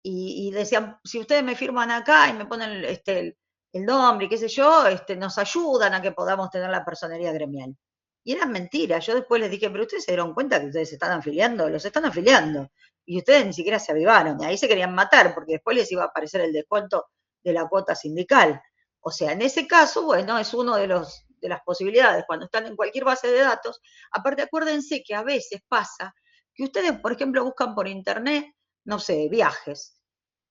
y decían, si ustedes me firman acá y me ponen el nombre y qué sé yo, nos ayudan a que podamos tener la personería gremial. Y eran mentiras. Yo después les dije, pero ustedes se dieron cuenta que ustedes se están afiliando, los están afiliando. Y ustedes ni siquiera se avivaron. Y ahí se querían matar, porque después les iba a aparecer el descuento de la cuota sindical. O sea, en ese caso, bueno, es uno de las posibilidades. Cuando están en cualquier base de datos, aparte acuérdense que a veces pasa que ustedes, por ejemplo, buscan por internet, no sé, viajes.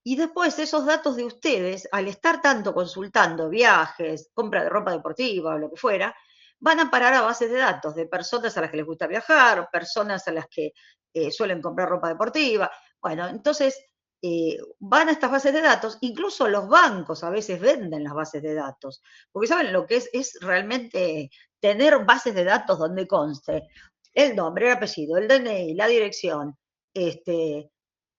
Y después esos datos de ustedes, al estar tanto consultando viajes, compra de ropa deportiva o lo que fuera, van a parar a bases de datos de personas a las que les gusta viajar, o personas a las que suelen comprar ropa deportiva. Bueno, entonces van a estas bases de datos, incluso los bancos a veces venden las bases de datos, porque saben lo que es realmente tener bases de datos donde conste el nombre, el apellido, el DNI, la dirección,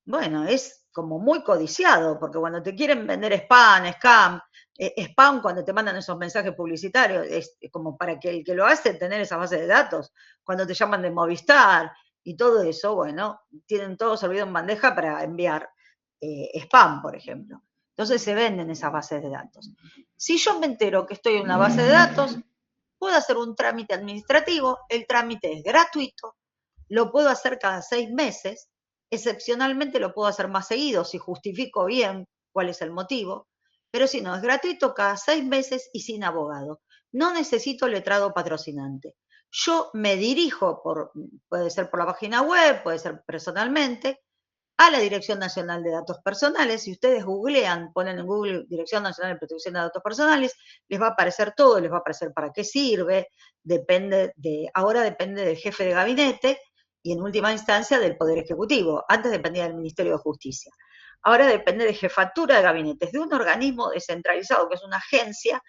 bueno, es como muy codiciado, porque cuando te quieren vender spam, scam, spam cuando te mandan esos mensajes publicitarios, es como para que el que lo hace tener esa base de datos, cuando te llaman de Movistar y todo eso, bueno, tienen todo servido en bandeja para enviar spam, por ejemplo. Entonces se venden esas bases de datos. Si yo me entero que estoy en una base de datos, puedo hacer un trámite administrativo, el trámite es gratuito, lo puedo hacer cada 6 meses, excepcionalmente lo puedo hacer más seguido si justifico bien cuál es el motivo, pero si no, es gratuito cada 6 meses y sin abogado. No necesito letrado patrocinante. Yo me dirijo, puede ser por la página web, puede ser personalmente, a la Dirección Nacional de Datos Personales. Si ustedes googlean, ponen en Google Dirección Nacional de Protección de Datos Personales, les va a aparecer todo, les va a aparecer para qué sirve, ahora depende del jefe de gabinete y en última instancia del Poder Ejecutivo. Antes dependía del Ministerio de Justicia. Ahora depende de jefatura de gabinetes, de un organismo descentralizado que es una agencia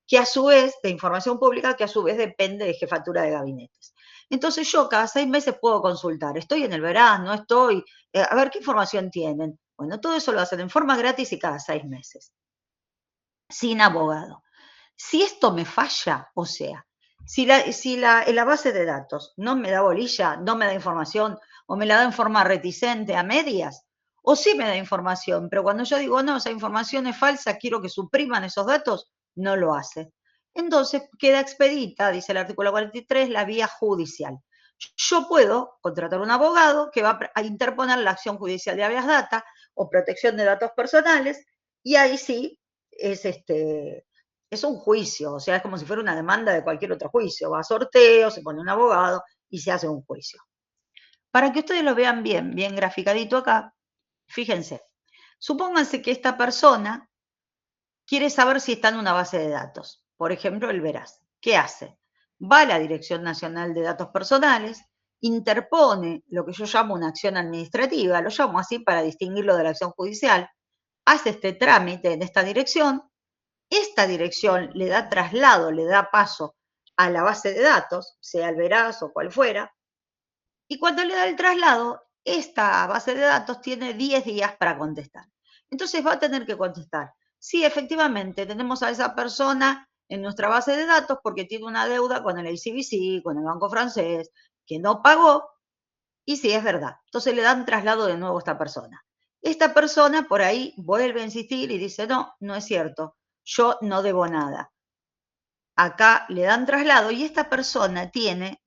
que a su vez, de información pública, que a su vez depende de jefatura de gabinetes. Entonces yo cada 6 meses puedo consultar, estoy en el verano, no estoy, a ver qué información tienen. Bueno, todo eso lo hacen en forma gratis y cada 6 meses, sin abogado. Si esto me falla, o sea, en la base de datos no me da bolilla, no me da información, o me la da en forma reticente a medias, o sí me da información, pero cuando yo digo, no, esa información es falsa, quiero que supriman esos datos, no lo hace. Entonces queda expedita, dice el artículo 43, la vía judicial. Yo puedo contratar un abogado que va a interponer la acción judicial de habeas data o protección de datos personales, y ahí sí es un juicio, o sea, es como si fuera una demanda de cualquier otro juicio. Va a sorteo, se pone un abogado y se hace un juicio. Para que ustedes lo vean bien, bien graficadito acá, fíjense, supónganse que esta persona quiere saber si está en una base de datos. Por ejemplo, el Veraz. ¿Qué hace? Va a la Dirección Nacional de Datos Personales, interpone lo que yo llamo una acción administrativa, lo llamo así para distinguirlo de la acción judicial, hace este trámite en esta dirección. Esta dirección le da traslado, le da paso a la base de datos, sea el Veraz o cual fuera, y cuando le da el traslado, esta base de datos tiene 10 días para contestar. Entonces va a tener que contestar. Sí, efectivamente, tenemos a esa persona en nuestra base de datos porque tiene una deuda con el ICBC, con el Banco Francés, que no pagó, y sí, es verdad. Entonces le dan traslado de nuevo a esta persona. Esta persona por ahí vuelve a insistir y dice, no, no es cierto, yo no debo nada. Acá le dan traslado y esta persona tiene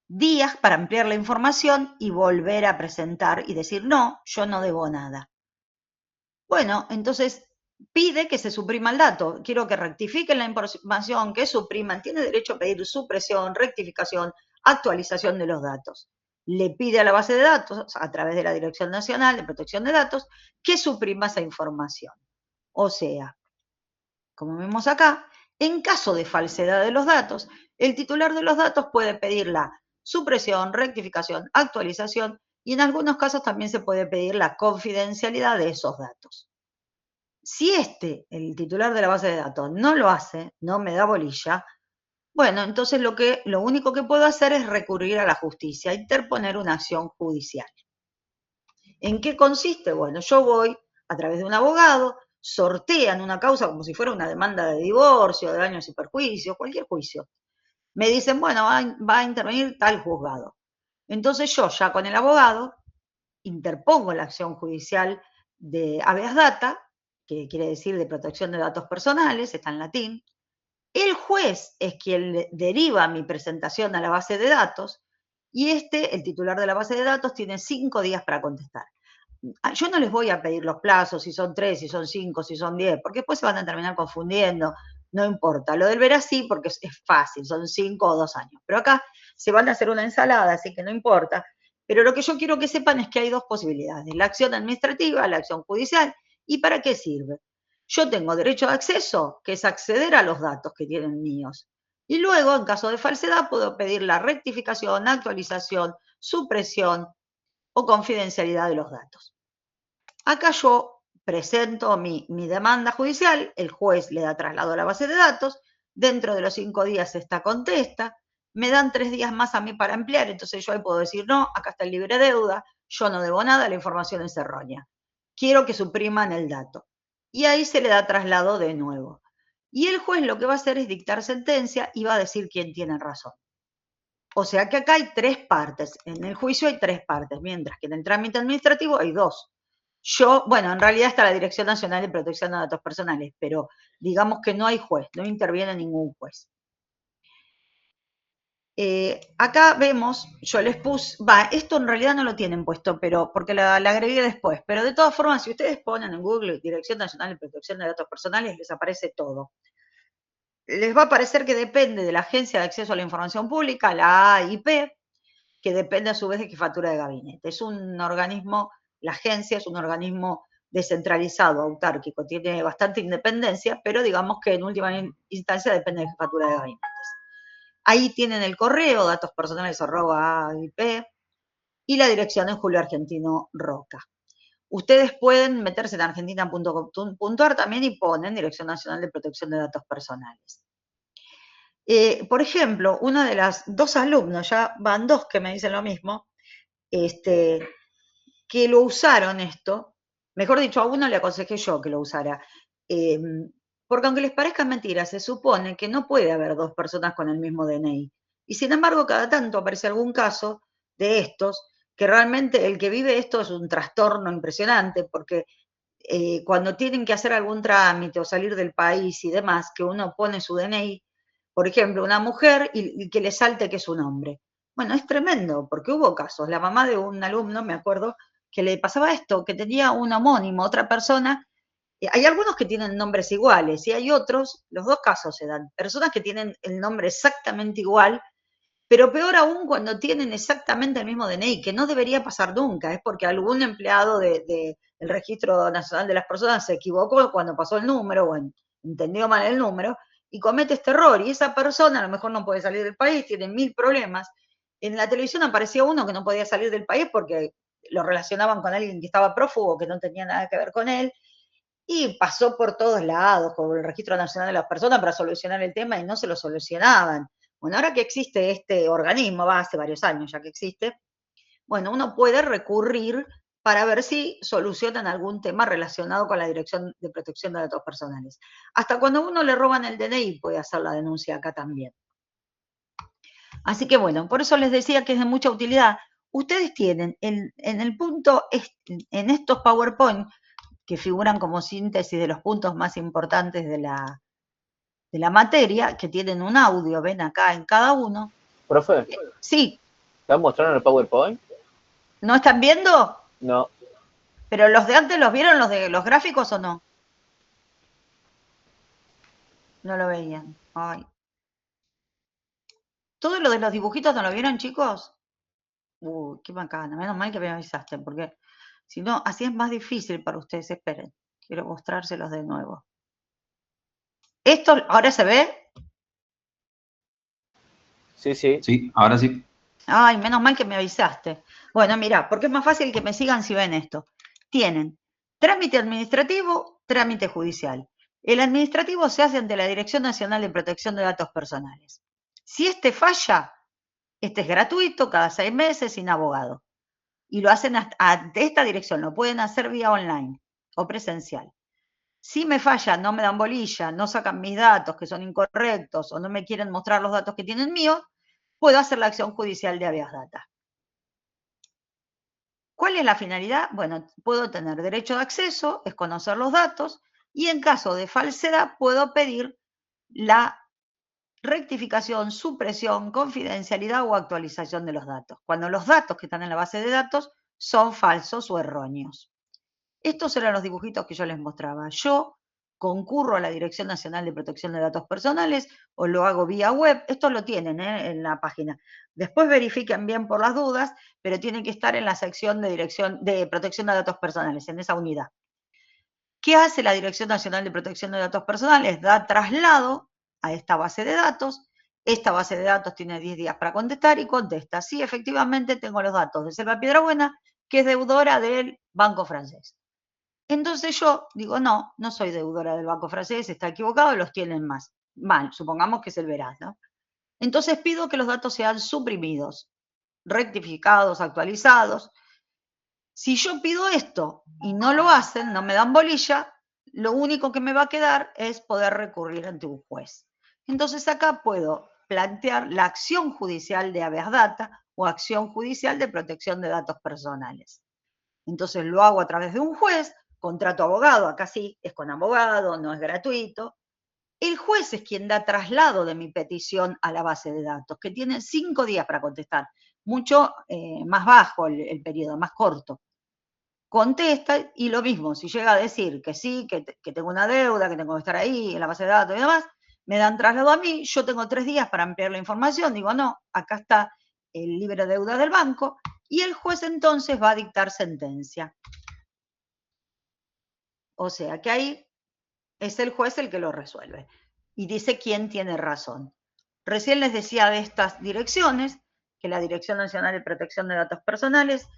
días para ampliar la información y volver a presentar y decir, no, yo no debo nada. Bueno, entonces pide que se suprima el dato. Quiero que rectifiquen la información, que supriman. Tiene derecho a pedir supresión, rectificación, actualización de los datos. Le pide a la base de datos, a través de la Dirección Nacional de Protección de Datos, que suprima esa información. O sea, como vemos acá, en caso de falsedad de los datos, el titular de los datos puede pedir la supresión, rectificación, actualización y en algunos casos también se puede pedir la confidencialidad de esos datos. Si el titular de la base de datos, no lo hace, no me da bolilla, bueno, entonces lo único que puedo hacer es recurrir a la justicia, interponer una acción judicial. ¿En qué consiste? Bueno, yo voy a través de un abogado, sortean una causa como si fuera una demanda de divorcio, de daños y perjuicios, cualquier juicio. Me dicen, bueno, va a intervenir tal juzgado. Entonces yo ya con el abogado interpongo la acción judicial de habeas data, que quiere decir de protección de datos personales, está en latín. El juez es quien deriva mi presentación a la base de datos y el titular de la base de datos, tiene 5 días para contestar. Yo no les voy a pedir los plazos, si son 3, si son 5, si son 10, porque después se van a terminar confundiendo, no importa. Lo del verás sí, porque es fácil, son 5 o 2 años. Pero acá se van a hacer una ensalada, así que no importa. Pero lo que yo quiero que sepan es que hay dos posibilidades, la acción administrativa, la acción judicial. ¿Y para qué sirve? Yo tengo derecho de acceso, que es acceder a los datos que tienen míos. Y luego, en caso de falsedad, puedo pedir la rectificación, actualización, supresión o confidencialidad de los datos. Acá yo presento mi demanda judicial, el juez le da traslado a la base de datos, dentro de los 5 días esta contesta, me dan 3 días más a mí para emplear, entonces yo ahí puedo decir, no, acá está el libre deuda, yo no debo nada, la información es errónea. Quiero que supriman el dato. Y ahí se le da traslado de nuevo. Y el juez lo que va a hacer es dictar sentencia y va a decir quién tiene razón. O sea que acá hay 3 partes. En el juicio hay 3 partes, mientras que en el trámite administrativo hay 2. Bueno, en realidad está la Dirección Nacional de Protección de Datos Personales, pero digamos que no hay juez, no interviene ningún juez. Acá vemos, yo les puse, esto en realidad no lo tienen puesto, pero porque la agregué después, pero de todas formas, si ustedes ponen en Google Dirección Nacional de Protección de Datos Personales, les aparece todo. Les va a aparecer que depende de la Agencia de Acceso a la Información Pública, la AIP, que depende a su vez de Jefatura de Gabinete. Es un organismo, la agencia es un organismo descentralizado, autárquico, tiene bastante independencia, pero digamos que en última instancia depende de Jefatura de Gabinetes. Ahí tienen el correo, datospersonales@AIP, y la dirección es Julio Argentino Roca. Ustedes pueden meterse en argentina.gov.ar también y ponen Dirección Nacional de Protección de Datos Personales. Por ejemplo, una de las 2 alumnos, ya van 2 que me dicen lo mismo, que lo usaron esto, mejor dicho, a uno le aconsejé yo que lo usara, porque aunque les parezca mentira, se supone que no puede haber 2 personas con el mismo DNI. Y sin embargo, cada tanto aparece algún caso de estos, que realmente el que vive esto es un trastorno impresionante, porque cuando tienen que hacer algún trámite o salir del país y demás, que uno pone su DNI, por ejemplo, una mujer y que le salte que es un hombre. Bueno, es tremendo, porque hubo casos. La mamá de un alumno, me acuerdo, que le pasaba esto, que tenía un homónimo, otra persona. Hay algunos que tienen nombres iguales y hay otros, los 2 casos se dan, personas que tienen el nombre exactamente igual, pero peor aún cuando tienen exactamente el mismo DNI, que no debería pasar nunca, es porque algún empleado del Registro Nacional de las Personas se equivocó cuando pasó el número o entendió mal el número y comete este error. Y esa persona a lo mejor no puede salir del país, tiene 1000 problemas. En la televisión aparecía uno que no podía salir del país porque lo relacionaban con alguien que estaba prófugo, que no tenía nada que ver con él, y pasó por todos lados, con el Registro Nacional de las Personas para solucionar el tema y no se lo solucionaban. Bueno, ahora que existe este organismo, hace varios años ya que existe, bueno, uno puede recurrir para ver si solucionan algún tema relacionado con la Dirección de Protección de Datos Personales. Hasta cuando a uno le roban el DNI puede hacer la denuncia acá también. Así que bueno, por eso les decía que es de mucha utilidad. Ustedes tienen en el punto, en estos PowerPoint, que figuran como síntesis de los puntos más importantes de la materia, que tienen un audio, ven acá en cada uno. Profe, Sí. ¿están mostrando el PowerPoint? ¿No están viendo? No. ¿Pero los de antes los vieron, los de los gráficos o no? No lo veían. Ay. ¿Todo lo de los dibujitos no lo vieron, chicos? Qué bacana. Menos mal que me avisaste, porque si no, así es más difícil para ustedes. Esperen. Quiero mostrárselos de nuevo. ¿Esto ahora se ve? Sí, sí. Sí, ahora sí. Ay, menos mal que me avisaste. Bueno, mira, porque es más fácil que me sigan si ven esto. Tienen trámite administrativo, trámite judicial. El administrativo se hace ante la Dirección Nacional de Protección de Datos Personales. Si este falla, este es gratuito, cada 6 meses, sin abogado. Y lo hacen ante esta dirección, lo pueden hacer vía online o presencial. Si me falla, no me dan bolilla, no sacan mis datos que son incorrectos o no me quieren mostrar los datos que tienen míos, puedo hacer la acción judicial de habeas data. ¿Cuál es la finalidad? Bueno, puedo tener derecho de acceso, es conocer los datos, y en caso de falsedad puedo pedir la rectificación, supresión, confidencialidad o actualización de los datos, cuando los datos que están en la base de datos son falsos o erróneos. Estos eran los dibujitos que yo les mostraba. Yo concurro a la Dirección Nacional de Protección de Datos Personales o lo hago vía web. Esto lo tienen en la página. Después verifiquen bien por las dudas, pero tiene que estar en la sección de Protección de Datos Personales, en esa unidad. ¿Qué hace la Dirección Nacional de Protección de Datos Personales? Da traslado a esta base de datos. Esta base de datos tiene 10 días para contestar y contesta. Sí, efectivamente tengo los datos de Selva Piedrabuena, que es deudora del Banco Francés. Entonces yo digo, no, no soy deudora del Banco Francés, está equivocado, los tienen mal, supongamos que es el Veraz, ¿no? Entonces pido que los datos sean suprimidos, rectificados, actualizados. Si yo pido esto y no lo hacen, no me dan bolilla, lo único que me va a quedar es poder recurrir ante un juez. Entonces acá puedo plantear la acción judicial de habeas data o acción judicial de protección de datos personales. Entonces lo hago a través de un juez, contrato abogado, acá sí, es con abogado, no es gratuito. El juez es quien da traslado de mi petición a la base de datos, que tiene 5 días para contestar, mucho más bajo el periodo, más corto. Contesta y lo mismo, si llega a decir que sí, que tengo una deuda, que tengo que estar ahí en la base de datos y demás, me dan traslado a mí, yo tengo 3 días para ampliar la información, digo, no, acá está el libre deuda del banco, y el juez entonces va a dictar sentencia. O sea que ahí es el juez el que lo resuelve y dice quién tiene razón. Recién les decía de estas direcciones, que la Dirección Nacional de Protección de Datos Personales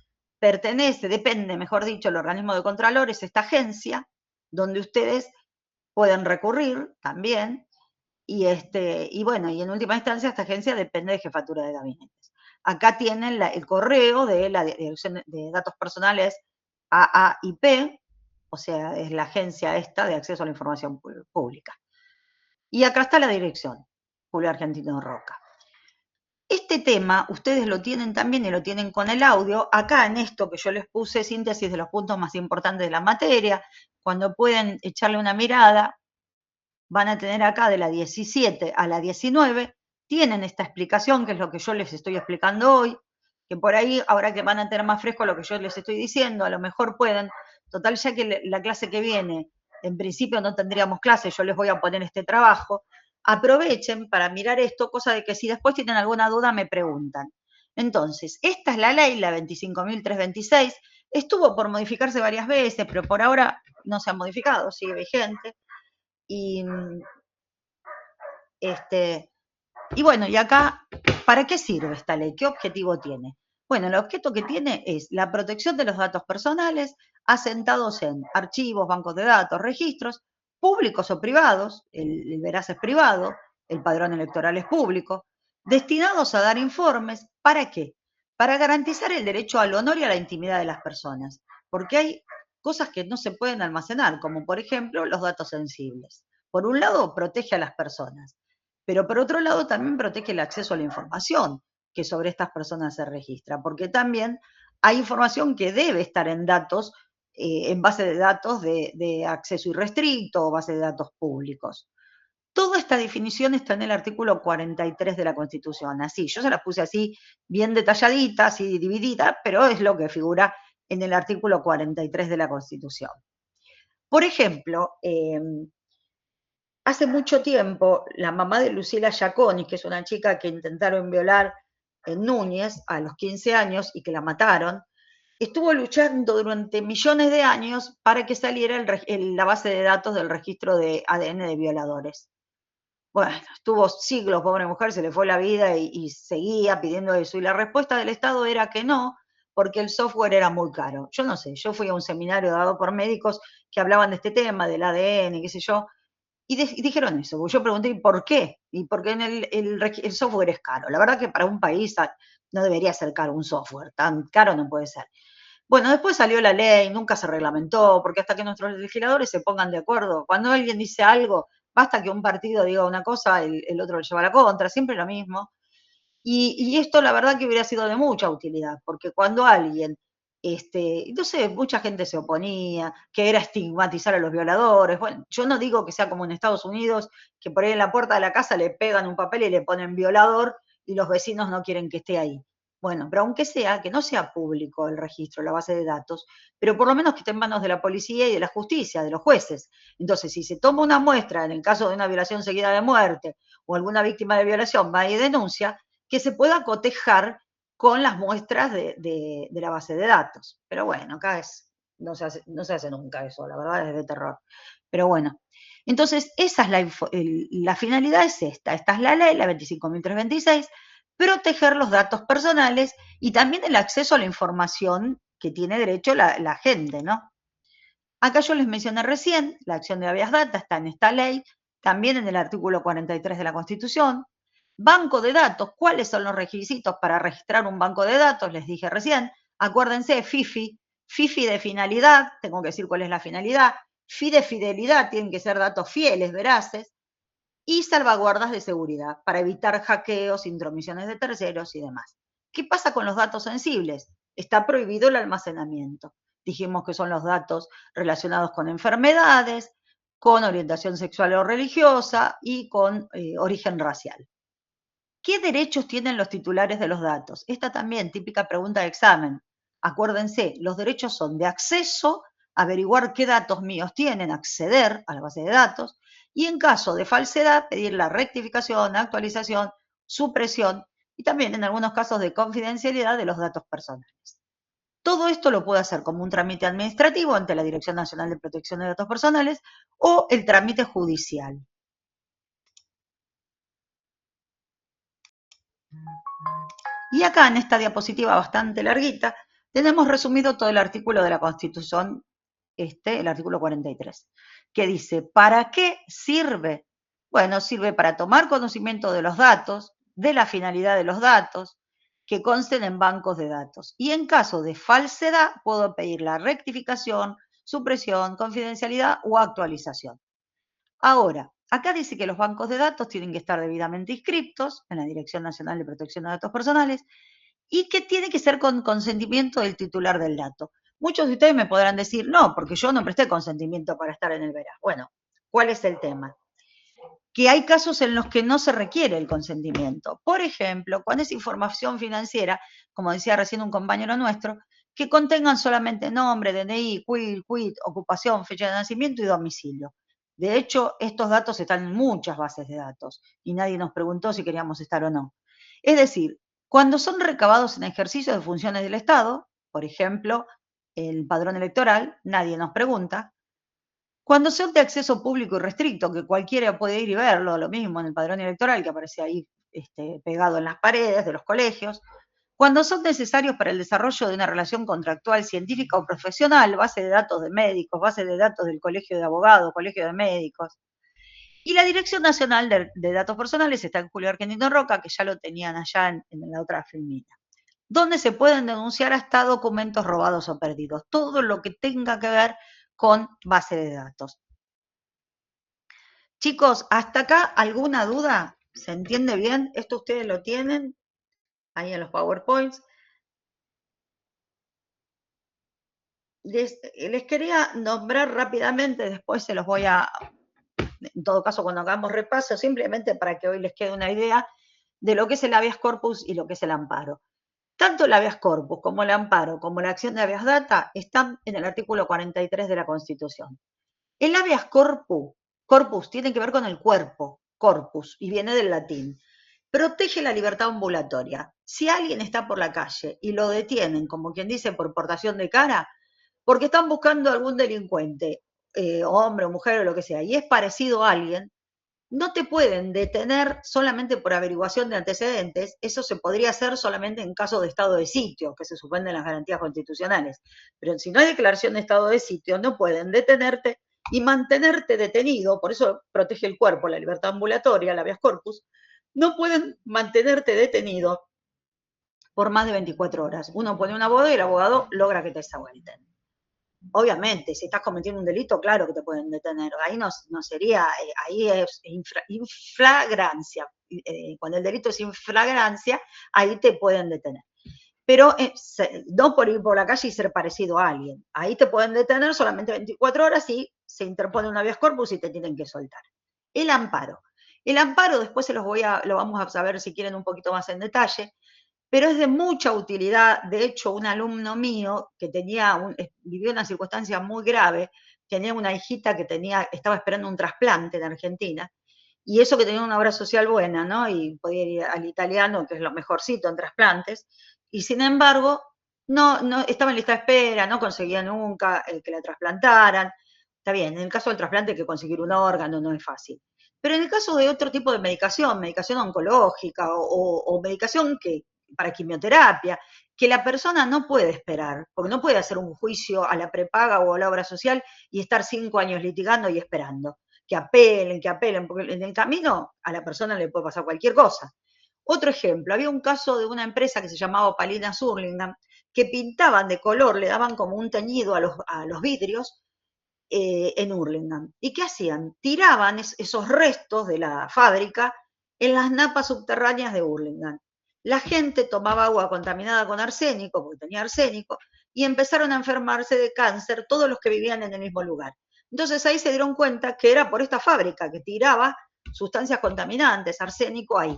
depende, mejor dicho, el organismo de contralores, esta agencia, donde ustedes pueden recurrir también, y bueno, y en última instancia esta agencia depende de Jefatura de Gabinetes. Acá tienen el correo de la Dirección de Datos Personales AAIP, o sea, es la agencia esta de acceso a la información pública. Y acá está la dirección, Julio Argentino Roca. Este tema ustedes lo tienen también y lo tienen con el audio. Acá en esto que yo les puse síntesis de los puntos más importantes de la materia, cuando pueden echarle una mirada, van a tener acá de la 17 a la 19, tienen esta explicación, que es lo que yo les estoy explicando hoy, que por ahí, ahora que van a tener más fresco lo que yo les estoy diciendo, a lo mejor pueden, total, ya que la clase que viene, en principio no tendríamos clase, yo les voy a poner este trabajo, aprovechen para mirar esto, cosa de que si después tienen alguna duda me preguntan. Entonces, esta es la ley, la 25.326, estuvo por modificarse varias veces, pero por ahora no se ha modificado, sigue vigente. Y bueno, y acá, ¿para qué sirve esta ley? ¿Qué objetivo tiene? Bueno, el objeto que tiene es la protección de los datos personales asentados en archivos, bancos de datos, registros, públicos o privados, el Veraz es privado, el padrón electoral es público, destinados a dar informes, ¿para qué? Para garantizar el derecho al honor y a la intimidad de las personas, porque hay cosas que no se pueden almacenar, como por ejemplo los datos sensibles. Por un lado, protege a las personas, pero por otro lado también protege el acceso a la información que sobre estas personas se registra, porque también hay información que debe estar en datos, en base de datos de acceso irrestricto o base de datos públicos. Toda esta definición está en el artículo 43 de la Constitución, así, yo se las puse así, bien detalladita, así dividida, pero es lo que figura en el artículo 43 de la Constitución. Por ejemplo, hace mucho tiempo, la mamá de Lucila Giaconi, que es una chica que intentaron violar en Núñez a los 15 años y que la mataron, estuvo luchando durante millones de años para que saliera la base de datos del registro de ADN de violadores. Bueno, estuvo siglos, pobre mujer, se le fue la vida y seguía pidiendo eso. Y la respuesta del Estado era que no, porque el software era muy caro. Yo no sé, yo fui a un seminario dado por médicos que hablaban de este tema, del ADN, qué sé yo, y dijeron eso. Yo pregunté, ¿y por qué? Y porque el software es caro. La verdad que para un país no debería ser caro un software, tan caro no puede ser. Bueno, después salió la ley, nunca se reglamentó, porque hasta que nuestros legisladores se pongan de acuerdo, cuando alguien dice algo, basta que un partido diga una cosa, el otro le lleva la contra, siempre lo mismo. Y esto la verdad que hubiera sido de mucha utilidad, porque cuando alguien, no sé, mucha gente se oponía, que era estigmatizar a los violadores. Bueno, yo no digo que sea como en Estados Unidos, que por ahí en la puerta de la casa le pegan un papel y le ponen violador y los vecinos no quieren que esté ahí. Bueno, pero aunque sea, que no sea público el registro, la base de datos, pero por lo menos que esté en manos de la policía y de la justicia, de los jueces. Entonces, si se toma una muestra en el caso de una violación seguida de muerte o alguna víctima de violación va y denuncia, que se pueda cotejar con las muestras de la base de datos. Pero bueno, acá no se hace nunca eso, la verdad es de terror. Pero bueno, entonces esa es la finalidad es esta es la ley, la 25.326, proteger los datos personales y también el acceso a la información que tiene derecho la gente, ¿no? Acá yo les mencioné recién, la acción de habeas data está en esta ley, también en el artículo 43 de la Constitución. Banco de datos, ¿cuáles son los requisitos para registrar un banco de datos? Les dije recién, acuérdense, FIFI de finalidad, tengo que decir cuál es la finalidad, FI de fidelidad, tienen que ser datos fieles, veraces, y salvaguardas de seguridad para evitar hackeos, intromisiones de terceros y demás. ¿Qué pasa con los datos sensibles? Está prohibido el almacenamiento. Dijimos que son los datos relacionados con enfermedades, con orientación sexual o religiosa y con origen racial. ¿Qué derechos tienen los titulares de los datos? Esta también, típica pregunta de examen. Acuérdense, los derechos son de acceso, averiguar qué datos míos tienen, acceder a la base de datos, y en caso de falsedad, pedir la rectificación, actualización, supresión y también en algunos casos de confidencialidad de los datos personales. Todo esto lo puedo hacer como un trámite administrativo ante la Dirección Nacional de Protección de Datos Personales o el trámite judicial. Y acá en esta diapositiva bastante larguita, tenemos resumido todo el artículo de la Constitución, el artículo 43, que dice, ¿para qué sirve? Bueno, sirve para tomar conocimiento de los datos, de la finalidad de los datos, que consten en bancos de datos. Y en caso de falsedad, puedo pedir la rectificación, supresión, confidencialidad o actualización. Ahora, acá dice que los bancos de datos tienen que estar debidamente inscriptos en la Dirección Nacional de Protección de Datos Personales y que tiene que ser con consentimiento del titular del dato. Muchos de ustedes me podrán decir, no, porque yo no presté consentimiento para estar en el veraz. Bueno, ¿cuál es el tema? Que hay casos en los que no se requiere el consentimiento. Por ejemplo, cuando es información financiera, como decía recién un compañero nuestro, que contengan solamente nombre, DNI, quit, ocupación, fecha de nacimiento y domicilio. De hecho, estos datos están en muchas bases de datos y nadie nos preguntó si queríamos estar o no. Es decir, cuando son recabados en ejercicio de funciones del Estado, por ejemplo, el padrón electoral, nadie nos pregunta. Cuando son de acceso público y restricto, que cualquiera puede ir y verlo, lo mismo en el padrón electoral que aparece ahí pegado en las paredes de los colegios. Cuando son necesarios para el desarrollo de una relación contractual, científica o profesional, base de datos de médicos, base de datos del Colegio de Abogados, Colegio de Médicos. Y la Dirección Nacional de Datos Personales está en Julio Argentino Roca, que ya lo tenían allá en la otra filmina, donde se pueden denunciar hasta documentos robados o perdidos, todo lo que tenga que ver con base de datos. Chicos, ¿hasta acá alguna duda? ¿Se entiende bien? ¿Esto ustedes lo tienen ahí en los PowerPoints? Les quería nombrar rápidamente, después se los voy a, en todo caso cuando hagamos repaso, simplemente para que hoy les quede una idea de lo que es el habeas corpus y lo que es el amparo. Tanto el habeas corpus como el amparo, como la acción de habeas data, están en el artículo 43 de la Constitución. El habeas corpus tiene que ver con el cuerpo, corpus, y viene del latín. protege la libertad ambulatoria. Si alguien está por la calle y lo detienen, como quien dice, por portación de cara, porque están buscando algún delincuente, hombre o mujer o lo que sea, y es parecido a alguien, no te pueden detener solamente por averiguación de antecedentes, eso se podría hacer solamente en caso de estado de sitio, que se suspenden las garantías constitucionales. Pero si no hay declaración de estado de sitio, no pueden detenerte y mantenerte detenido, por eso protege el cuerpo, la libertad ambulatoria, la habeas corpus, no pueden mantenerte detenido por más de 24 horas. Uno pone un abogado y el abogado logra que te desavuelten. Obviamente, si estás cometiendo un delito, claro que te pueden detener. Ahí no sería, ahí es inflagrancia. Cuando el delito es inflagrancia, ahí te pueden detener. Pero no por ir por la calle y ser parecido a alguien. Ahí te pueden detener solamente 24 horas y se interpone un habeas corpus y te tienen que soltar. El amparo. El amparo después lo vamos a saber si quieren un poquito más en detalle, pero es de mucha utilidad. De hecho, un alumno mío que vivió una circunstancia muy grave, tenía una hijita que estaba esperando un trasplante en Argentina, y eso que tenía una obra social buena, ¿no? Y podía ir al italiano, que es lo mejorcito en trasplantes, y sin embargo, no estaba en lista de espera, no conseguía nunca que la trasplantaran. Está bien, en el caso del trasplante hay que conseguir un órgano, no es fácil. Pero en el caso de otro tipo de medicación oncológica o medicación para quimioterapia, que la persona no puede esperar, porque no puede hacer un juicio a la prepaga o a la obra social y estar 5 años litigando y esperando. Que apelen, porque en el camino a la persona le puede pasar cualquier cosa. Otro ejemplo, había un caso de una empresa que se llamaba Opalinas Hurlingham, que pintaban de color, le daban como un teñido a los vidrios en Hurlingham. ¿Y qué hacían? Tiraban esos restos de la fábrica en las napas subterráneas de Hurlingham. La gente tomaba agua contaminada con arsénico, porque tenía arsénico, y empezaron a enfermarse de cáncer todos los que vivían en el mismo lugar. Entonces ahí se dieron cuenta que era por esta fábrica que tiraba sustancias contaminantes, arsénico ahí.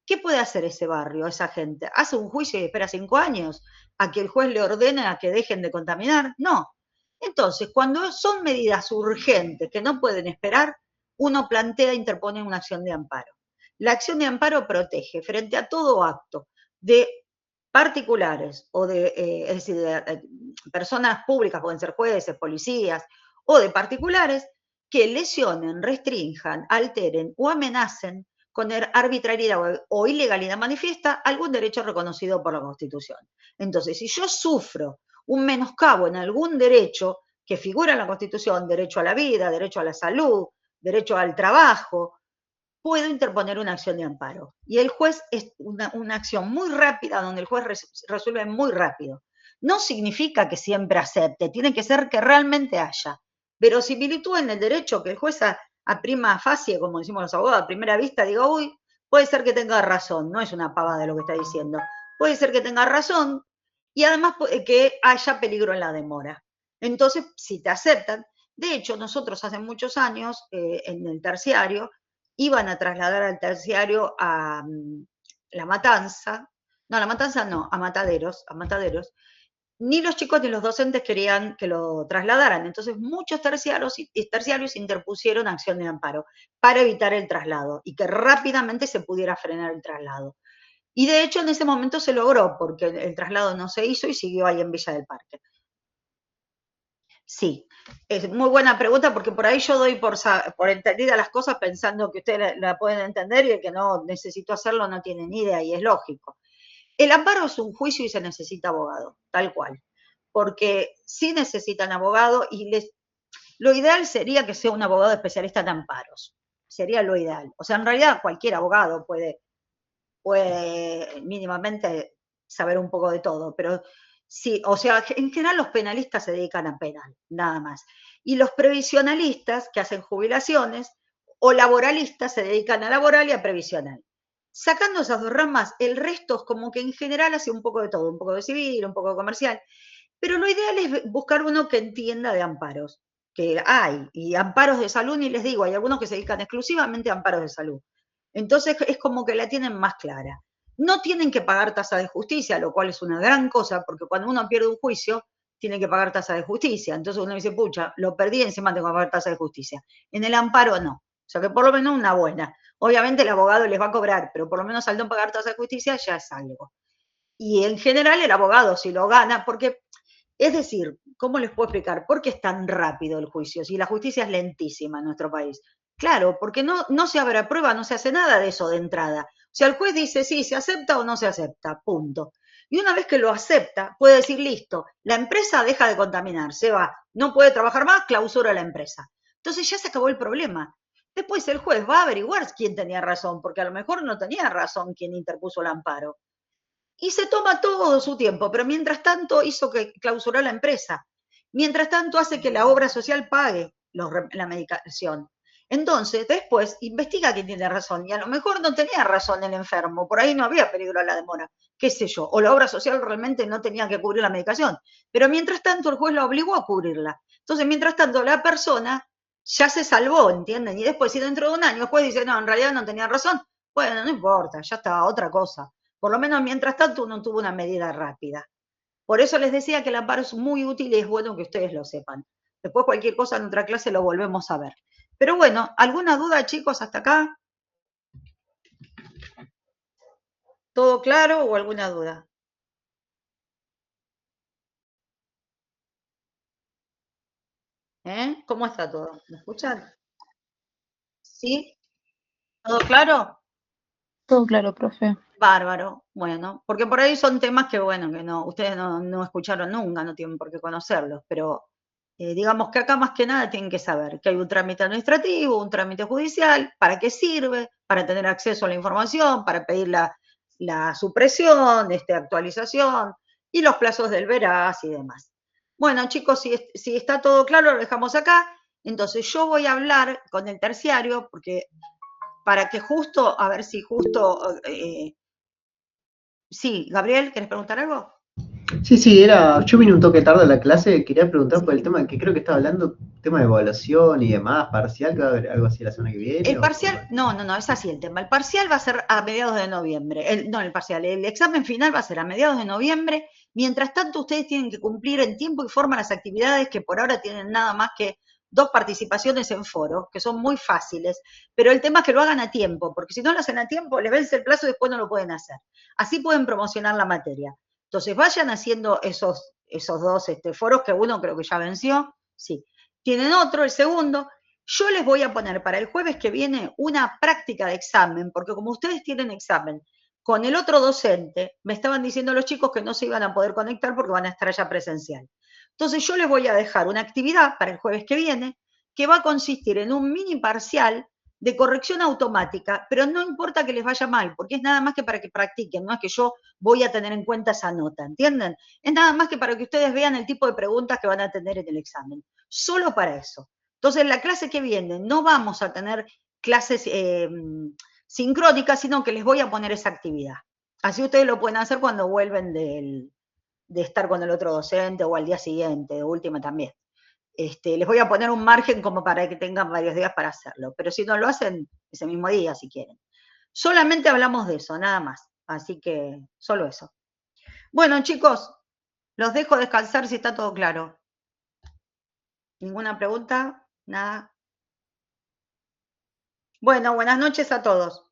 ¿Qué puede hacer ese barrio, esa gente? ¿Hace un juicio y espera 5 años a que el juez le ordene a que dejen de contaminar? No. Entonces, cuando son medidas urgentes que no pueden esperar, uno plantea e interpone una acción de amparo. La acción de amparo protege frente a todo acto de particulares o es decir, de personas públicas, pueden ser jueces, policías, o de particulares que lesionen, restrinjan, alteren o amenacen con arbitrariedad o ilegalidad manifiesta algún derecho reconocido por la Constitución. Entonces, si yo sufro un menoscabo en algún derecho que figura en la Constitución, derecho a la vida, derecho a la salud, derecho al trabajo, puedo interponer una acción de amparo. Y el juez es una acción muy rápida, donde el juez resuelve muy rápido. No significa que siempre acepte, tiene que ser que realmente haya verosimilitud en el derecho, que el juez a prima facie, como decimos los abogados, a primera vista diga, uy, puede ser que tenga razón, no es una pavada de lo que está diciendo, puede ser que tenga razón, y además que haya peligro en la demora. Entonces, si te aceptan, de hecho, nosotros hace muchos años, en el terciario, iban a trasladar al terciario a La Matanza, a Mataderos, ni los chicos ni los docentes querían que lo trasladaran, entonces muchos terciarios interpusieron acción de amparo para evitar el traslado y que rápidamente se pudiera frenar el traslado. Y de hecho en ese momento se logró, porque el traslado no se hizo y siguió ahí en Villa del Parque. Sí, es muy buena pregunta, porque por ahí yo doy por entendida las cosas pensando que ustedes la pueden entender, y el que no necesito hacerlo no tiene ni idea, y es lógico. El amparo es un juicio y se necesita abogado, tal cual, porque sí necesitan abogado, y lo ideal sería que sea un abogado especialista en amparos, sería lo ideal. O sea, en realidad cualquier abogado puede mínimamente saber un poco de todo, pero sí, o sea, en general los penalistas se dedican a penal, nada más. Y los previsionalistas, que hacen jubilaciones, o laboralistas, se dedican a laboral y a previsional. Sacando esas dos ramas, el resto es como que en general hace un poco de todo, un poco de civil, un poco de comercial, pero lo ideal es buscar uno que entienda de amparos, que hay, y amparos de salud, ni les digo, hay algunos que se dedican exclusivamente a amparos de salud. Entonces es como que la tienen más clara. No tienen que pagar tasa de justicia, lo cual es una gran cosa, porque cuando uno pierde un juicio, tiene que pagar tasa de justicia. Entonces uno dice, pucha, lo perdí y encima tengo que pagar tasa de justicia. En el amparo no. sea que por lo menos una buena. Obviamente el abogado les va a cobrar, pero por lo menos al no pagar tasa de justicia ya es algo. Y en general el abogado si lo gana, porque, es decir, ¿cómo les puedo explicar? ¿Por qué es tan rápido el juicio? Si la justicia es lentísima en nuestro país. Claro, porque no se abre prueba, no se hace nada de eso de entrada. O sea, el juez dice sí, se acepta o no se acepta, punto. Y una vez que lo acepta, puede decir, listo, la empresa deja de contaminar, se va, no puede trabajar más, clausura la empresa. Entonces ya se acabó el problema. Después el juez va a averiguar quién tenía razón, porque a lo mejor no tenía razón quien interpuso el amparo. Y se toma todo su tiempo, pero mientras tanto hizo que clausuró la empresa. Mientras tanto hace que la obra social pague la medicación. Entonces, después investiga quién tiene razón. Y a lo mejor no tenía razón el enfermo, por ahí no había peligro a la demora, qué sé yo. O la obra social realmente no tenía que cubrir la medicación. Pero mientras tanto el juez lo obligó a cubrirla. Entonces, mientras tanto, la persona ya se salvó, ¿entienden? Y después, si dentro de un año el juez dice, no, en realidad no tenía razón, bueno, no importa, ya está, otra cosa. Por lo menos mientras tanto uno tuvo una medida rápida. Por eso les decía que el amparo es muy útil y es bueno que ustedes lo sepan. Después cualquier cosa en otra clase lo volvemos a ver. Pero bueno, ¿alguna duda, chicos, hasta acá? ¿Todo claro o alguna duda? ¿Cómo está todo? ¿Me escuchan? ¿Sí? ¿Todo claro? Todo claro, profe. Bárbaro, bueno, porque por ahí son temas que, bueno, que no, ustedes no escucharon nunca, no tienen por qué conocerlos, pero digamos que acá más que nada tienen que saber que hay un trámite administrativo, un trámite judicial, para qué sirve, para tener acceso a la información, para pedir la supresión, actualización y los plazos del veraz y demás. Bueno, chicos, si está todo claro, lo dejamos acá. Entonces yo voy a hablar con el terciario, porque para que justo, a ver si justo... sí, Gabriel, ¿querés preguntar algo? Sí, yo vine un toque tarde a la clase, quería preguntar por el tema que creo que estaba hablando, tema de evaluación y demás, parcial, que va a haber algo así la semana que viene. El parcial, no, es así el tema. El parcial va a ser a mediados de noviembre. El examen final va a ser a mediados de noviembre. Mientras tanto, ustedes tienen que cumplir en tiempo y forma las actividades que por ahora tienen nada más que 2 participaciones en foro, que son muy fáciles, pero el tema es que lo hagan a tiempo, porque si no lo hacen a tiempo, les vence el plazo y después no lo pueden hacer. Así pueden promocionar la materia. Entonces, vayan haciendo esos 2 foros, que uno creo que ya venció, sí. Tienen otro, el segundo. Yo les voy a poner para el jueves que viene una práctica de examen, porque como ustedes tienen examen con el otro docente, me estaban diciendo los chicos que no se iban a poder conectar porque van a estar allá presencial. Entonces yo les voy a dejar una actividad para el jueves que viene que va a consistir en un mini parcial de corrección automática, pero no importa que les vaya mal, porque es nada más que para que practiquen, no es que yo voy a tener en cuenta esa nota, ¿entienden? Es nada más que para que ustedes vean el tipo de preguntas que van a tener en el examen, solo para eso. Entonces, la clase que viene no vamos a tener clases sincrónicas, sino que les voy a poner esa actividad. Así ustedes lo pueden hacer cuando vuelven de estar con el otro docente o al día siguiente, de última también. Les voy a poner un margen como para que tengan varios días para hacerlo, pero si no lo hacen, ese mismo día si quieren. Solamente hablamos de eso, nada más. Así que solo eso. Bueno, chicos, los dejo descansar si está todo claro. ¿Ninguna pregunta? Nada. Bueno, buenas noches a todos.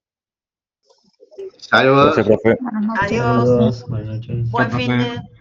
Saludos. Buenas noches. Adiós. Buenas noches. Buen fin de...